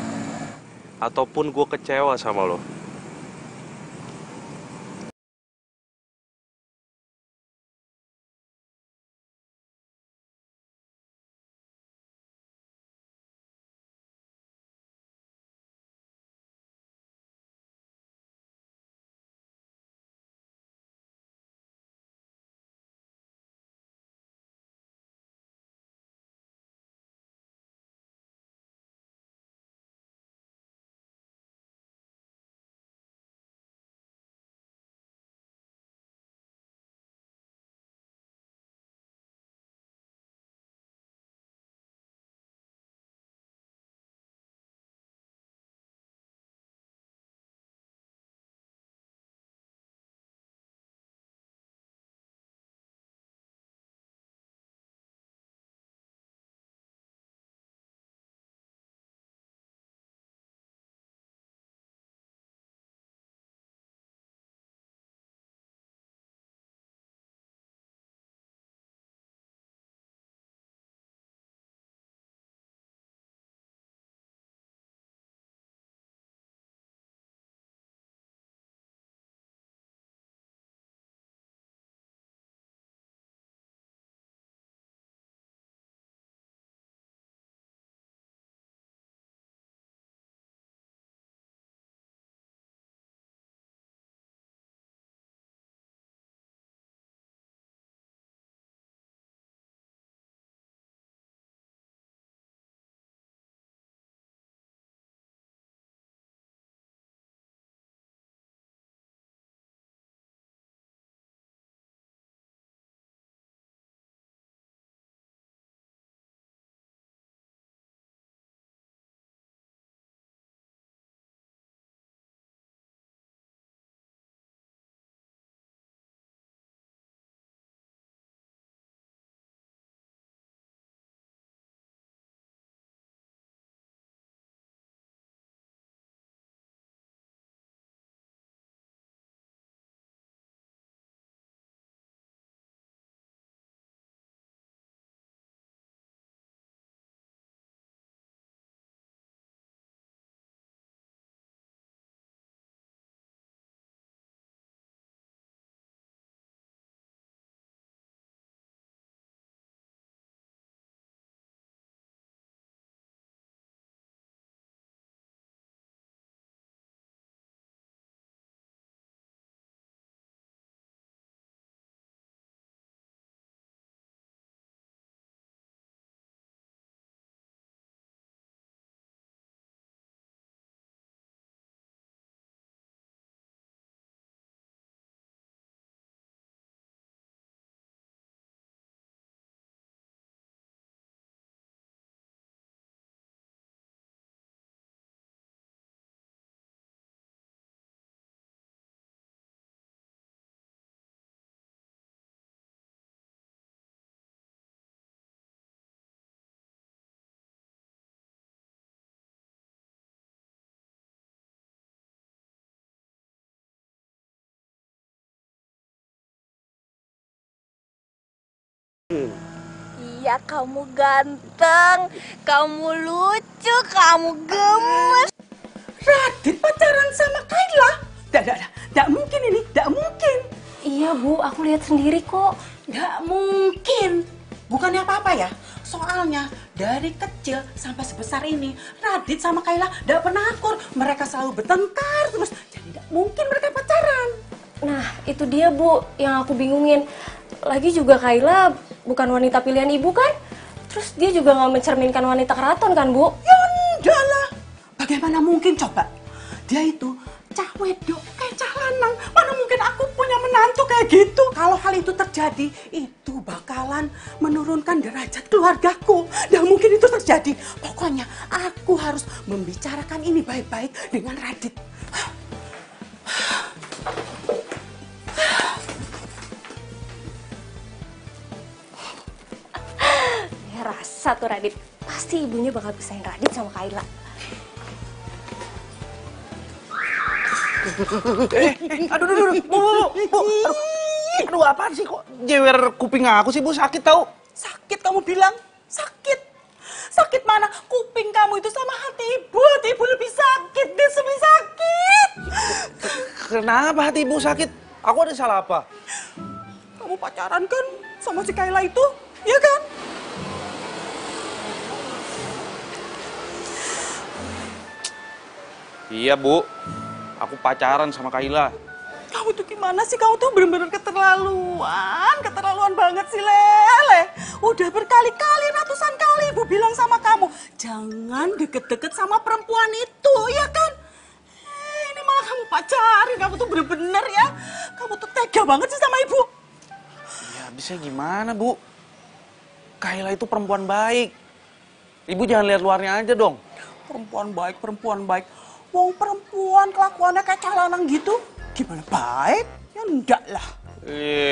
Ataupun gue kecewa sama lo. Iya, kamu ganteng, kamu lucu, kamu gemes. Radit pacaran sama Kayla? Tidak mungkin ini, tidak mungkin. Iya Bu, aku lihat sendiri kok. Tidak mungkin. Bukannya apa-apa ya? Soalnya dari kecil sampai sebesar ini, Radit sama Kayla tidak pernah akur. Mereka selalu bertengkar terus. Jadi tidak mungkin mereka pacaran. Nah, itu dia Bu yang aku bingungin. Lagi juga Kayla bukan wanita pilihan ibu kan? Terus dia juga nggak mencerminkan wanita keraton kan Bu? Ya enggak lah. Bagaimana mungkin coba? Dia itu cah wedok kayak cah lanang. Mana mungkin aku punya menantu kayak gitu? Kalau hal itu terjadi, itu bakalan menurunkan derajat keluargaku. Dan mungkin itu terjadi. Pokoknya aku harus membicarakan ini baik-baik dengan Radit. Ya rasa tuh Radit, pasti ibunya bakal pisahin Radit sama Kayla. Aduh, apaan sih kok jewer kuping aku sih Bu? Sakit tau? Sakit kamu bilang? Sakit. Sakit mana? Kuping kamu itu sama hati ibu. Hati ibu lebih sakit, Dit, lebih sakit. Kenapa hati ibu sakit? Aku ada salah apa? Kamu pacaran kan sama si Kayla itu, ya kan? Iya, Bu. Aku pacaran sama Kayla. Kamu tuh gimana sih? Kamu tuh bener-bener keterlaluan banget sih, Lele. Udah berkali-kali, ratusan kali ibu bilang sama kamu, jangan deket-deket sama perempuan itu, ya kan? Ini malah kamu pacarin, kamu tuh bener-bener ya. Kamu tuh tega banget sih sama ibu. Ya, bisa gimana, Bu? Kayla itu perempuan baik. Ibu jangan lihat luarnya aja dong. Perempuan baik. Wong perempuan kelakuannya kayak calanan gitu. Gimana baik? Ya enggak lah.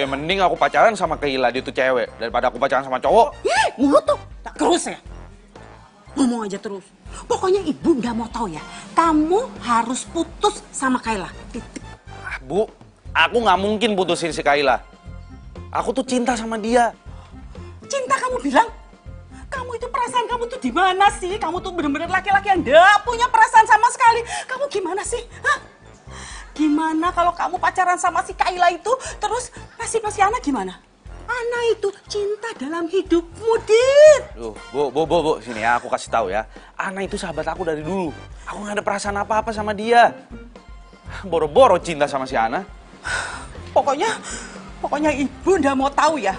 Mending aku pacaran sama Kayla, dia tuh cewek, daripada aku pacaran sama cowok. Mulut tuh tak terus ya. Ngomong aja terus. Pokoknya ibu nggak mau tahu ya. Kamu harus putus sama Kayla. Titik. Bu, aku nggak mungkin putusin si Kayla. Aku tuh cinta sama dia. Cinta kamu bilang? Kamu itu perasaan kamu tuh di mana sih? Kamu tuh bener-bener laki-laki yang nggak punya perasaan sama sekali. Kamu gimana sih? Hah? Gimana kalau kamu pacaran sama si Kayla itu, terus pasti anak gimana? Anak itu cinta dalam hidupmu, Dit. Bu, sini ya, aku kasih tahu ya. Ana itu sahabat aku dari dulu. Aku nggak ada perasaan apa-apa sama dia. Boro-boro cinta sama si Ana. Pokoknya ibu ndak mau tahu ya.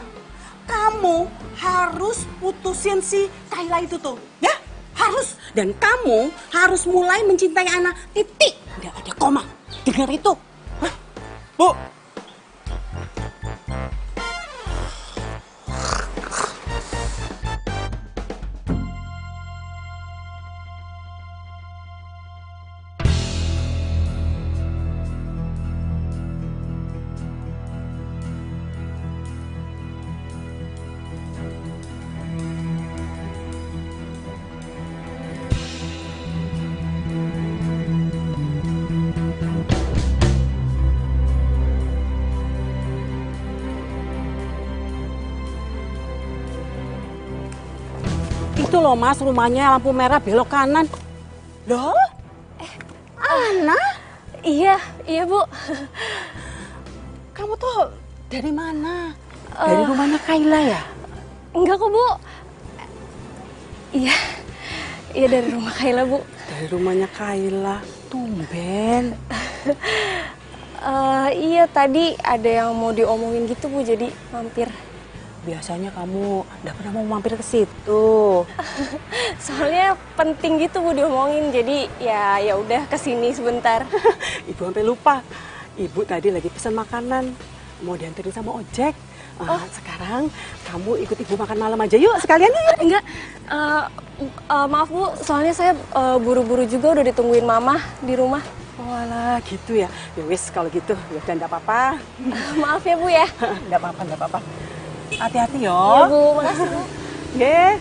Kamu harus putusin si Kayla itu tuh, ya? Harus. Dan kamu harus mulai mencintai Ana, titik. Nggak ada koma. Dengar itu. Hah? Bu. Itu loh Mas, rumahnya lampu merah belok kanan. Loh? Ana? Iya Bu. Kamu tuh dari mana? Dari rumahnya Kayla ya? Enggak kok Bu. Iya dari rumah Kayla Bu. Dari rumahnya Kayla, tumben. Iya tadi ada yang mau diomongin gitu Bu, jadi mampir. Biasanya kamu udah pernah mau mampir ke situ. Soalnya penting gitu Bu diomongin, jadi ya udah kesini sebentar. Ibu sampai lupa. Ibu tadi lagi pesan makanan, mau dianterin sama ojek. Sekarang kamu ikut ibu makan malam aja yuk sekalian yuk. Enggak, maaf Bu, soalnya saya buru-buru juga udah ditungguin Mama di rumah. Walah gitu ya. Ya wis kalau gitu ya udah enggak apa-apa. Maaf ya Bu ya. Enggak apa-apa. Hati-hati yo. Iya Bu, makasih Bu. Ye.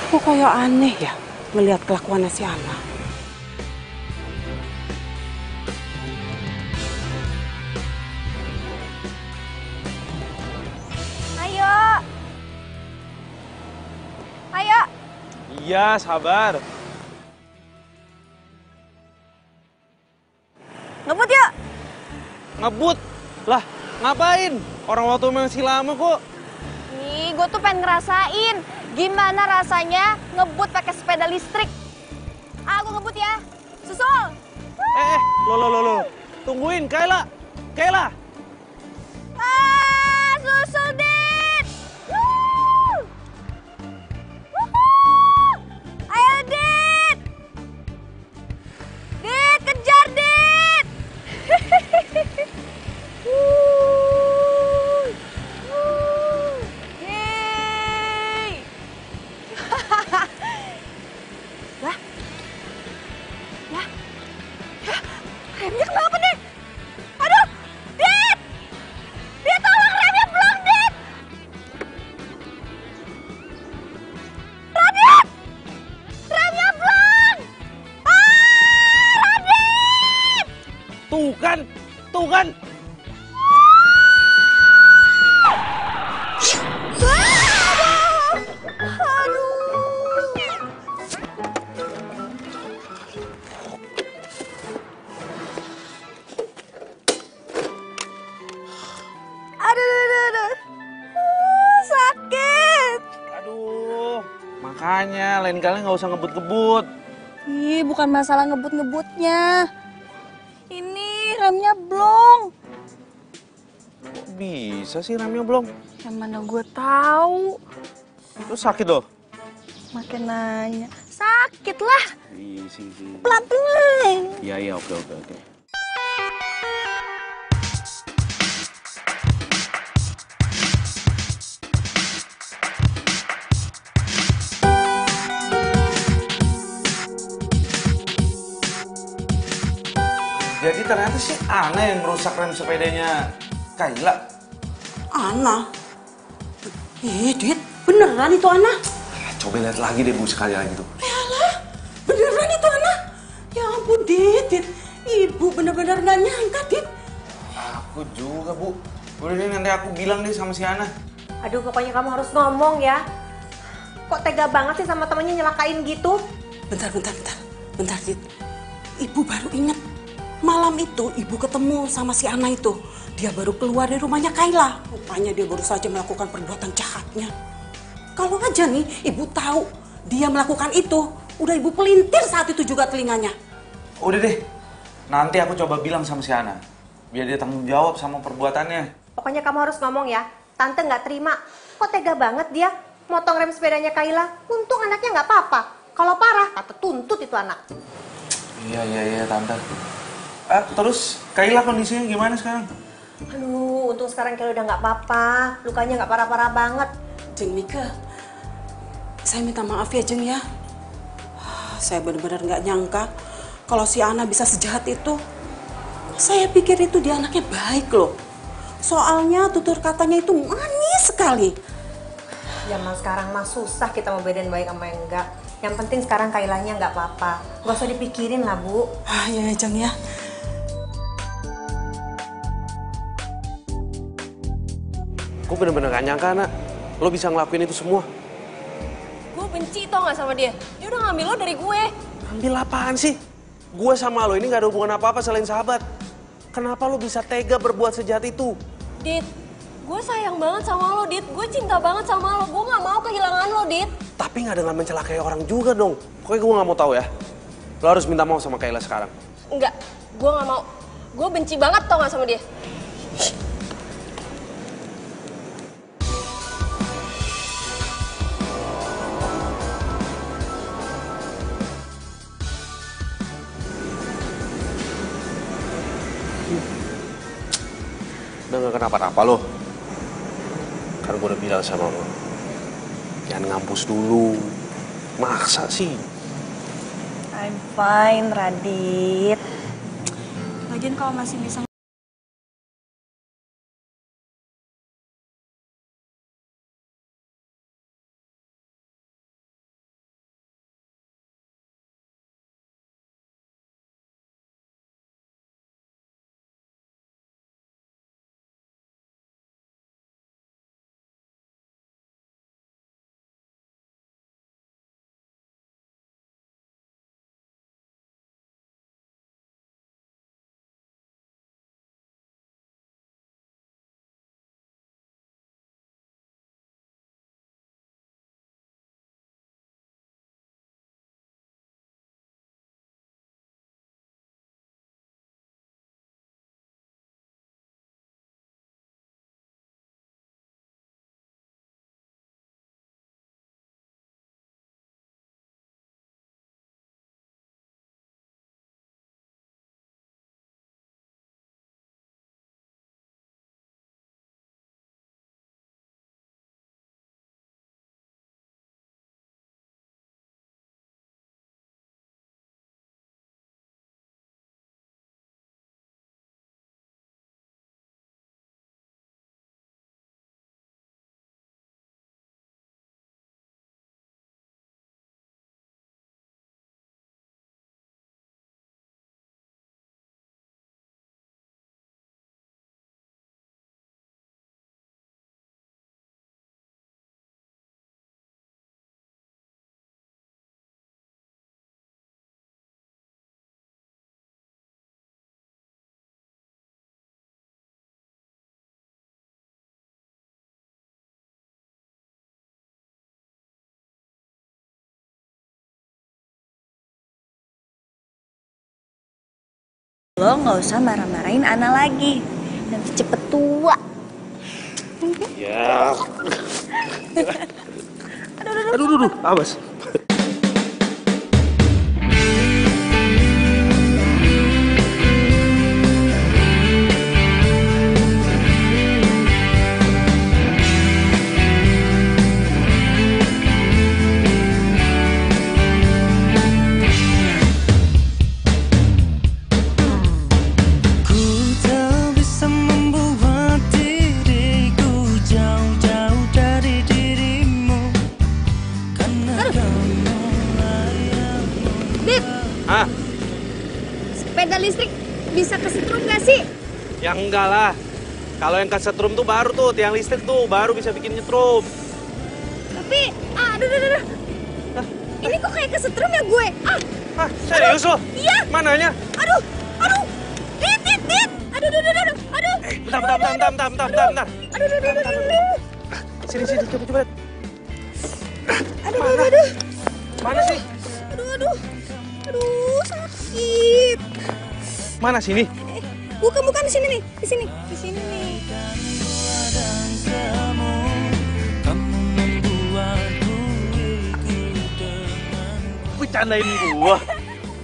Kok kayak aneh ya ngelihat kelakuannya si Ana. Ayo. Iya, sabar. Ngebut yuk. Ngebut? Lah, ngapain? Orang waktu masih lama kok. Nih, gue tuh pengen ngerasain gimana rasanya ngebut pakai sepeda listrik. Aku ngebut ya. Susul. Lo. Tungguin, Kayla. Susul, Dit. Ayo, Dit. Dit, kejar, Dit. Yeay. Lah. Remnya kenapa, Dit? Aduh, Dit. Dit, tolong remnya belum, Dit. Radit. Remnya belum. Radit. Tuh kan. lain kali nggak usah ngebut-ngebut. Ih, bukan masalah ngebut-ngebutnya. Ini remnya blong. Kok bisa sih remnya belum? Yang mana gue tahu. Terus sakit loh? Makin nanya. Sakit lah. Iya sih. Pelan-pelan. Iya, oke. Jadi ternyata sih Ana yang merusak rem sepedanya Kayla. Ana? Dit, beneran itu Ana? Coba lihat lagi deh Bu sekali lagi tuh. Yalah, beneran itu Ana? Ya ampun Dit. Ibu bener-bener gak nyangka Dit. Aku juga Bu. Udah deh nanti aku bilang deh sama si Ana. Aduh, pokoknya kamu harus ngomong ya. Kok tega banget sih sama temennya nyelakain gitu? Bentar Dit. Ibu baru inget. Malam itu ibu ketemu sama si Ana itu. Dia baru keluar dari rumahnya Kayla. Rupanya dia baru saja melakukan perbuatan jahatnya. Kalau aja nih ibu tahu dia melakukan itu, udah ibu pelintir saat itu juga telinganya. Udah deh, nanti aku coba bilang sama si Ana. Biar dia tanggung jawab sama perbuatannya. Pokoknya kamu harus ngomong ya. Tante nggak terima. Kok tega banget dia motong rem sepedanya Kayla. Untung anaknya nggak apa-apa. Kalau parah, tante tuntut itu anak. Iya Tante. Terus Kayla kondisinya gimana sekarang? Aduh, untung sekarang Kayla udah nggak apa-apa. Lukanya nggak parah-parah banget. Jeng Mika, saya minta maaf ya Jeng ya. Saya benar-benar nggak nyangka kalau si Ana bisa sejahat itu. Saya pikir itu dia anaknya baik loh. Soalnya tutur katanya itu manis sekali. Zaman sekarang mah susah kita mau bedain baik sama yang enggak. Yang penting sekarang Kailanya nggak apa-apa. Gak usah dipikirin lah Bu. Ya Jeng ya. Gue bener-bener gak nyangka, Nak. Lo bisa ngelakuin itu semua. Gue benci tau gak sama dia. Dia udah ngambil lo dari gue. Ambil apaan sih? Gue sama lo ini gak ada hubungan apa-apa selain sahabat. Kenapa lo bisa tega berbuat sejahat itu? Dit, gue sayang banget sama lo, Dit. Gue cinta banget sama lo. Gue gak mau kehilangan lo, Dit. Tapi gak dengan mencelakai orang juga dong. Pokoknya gue gak mau tahu ya. Lo harus minta maaf sama Kayla sekarang. Enggak, gue gak mau. Gue benci banget tau gak sama dia. Udah gak kenapa-napa lo. Kan gue udah bilang sama lo. Jangan ngampus dulu. Maksa sih. I'm fine, Radit. Lagian kalau masih bisa Lo nggak usah marah-marahin Ana lagi. Nanti cepet tua. Ya. Aduh, awas. Ah, Sepeda listrik bisa kesetrum nggak sih? ya enggak lah. Kalau yang kesetrum tuh baru tuh, tiang listrik tuh baru bisa bikin nyetrum. Tapi, aduh. Ini kok kayak kesetrum ya gue? Ah, serius lo? Iya. Mananya? Aduh. Dit. Aduh. Bentar. Aduh. Sini, coba. Aduh. Mana sih? Aduh, sakit. Mana sini? Bukan di sini nih. Di sini nih. Bercandain gua.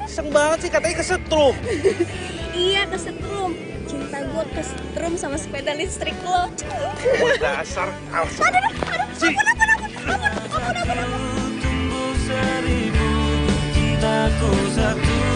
Iseng banget sih, katanya kesetrum. Iya, kesetrum. Cinta gue kesetrum sama sepeda listrik lo. Dasar. Aduh. Ampun. Cintaku satu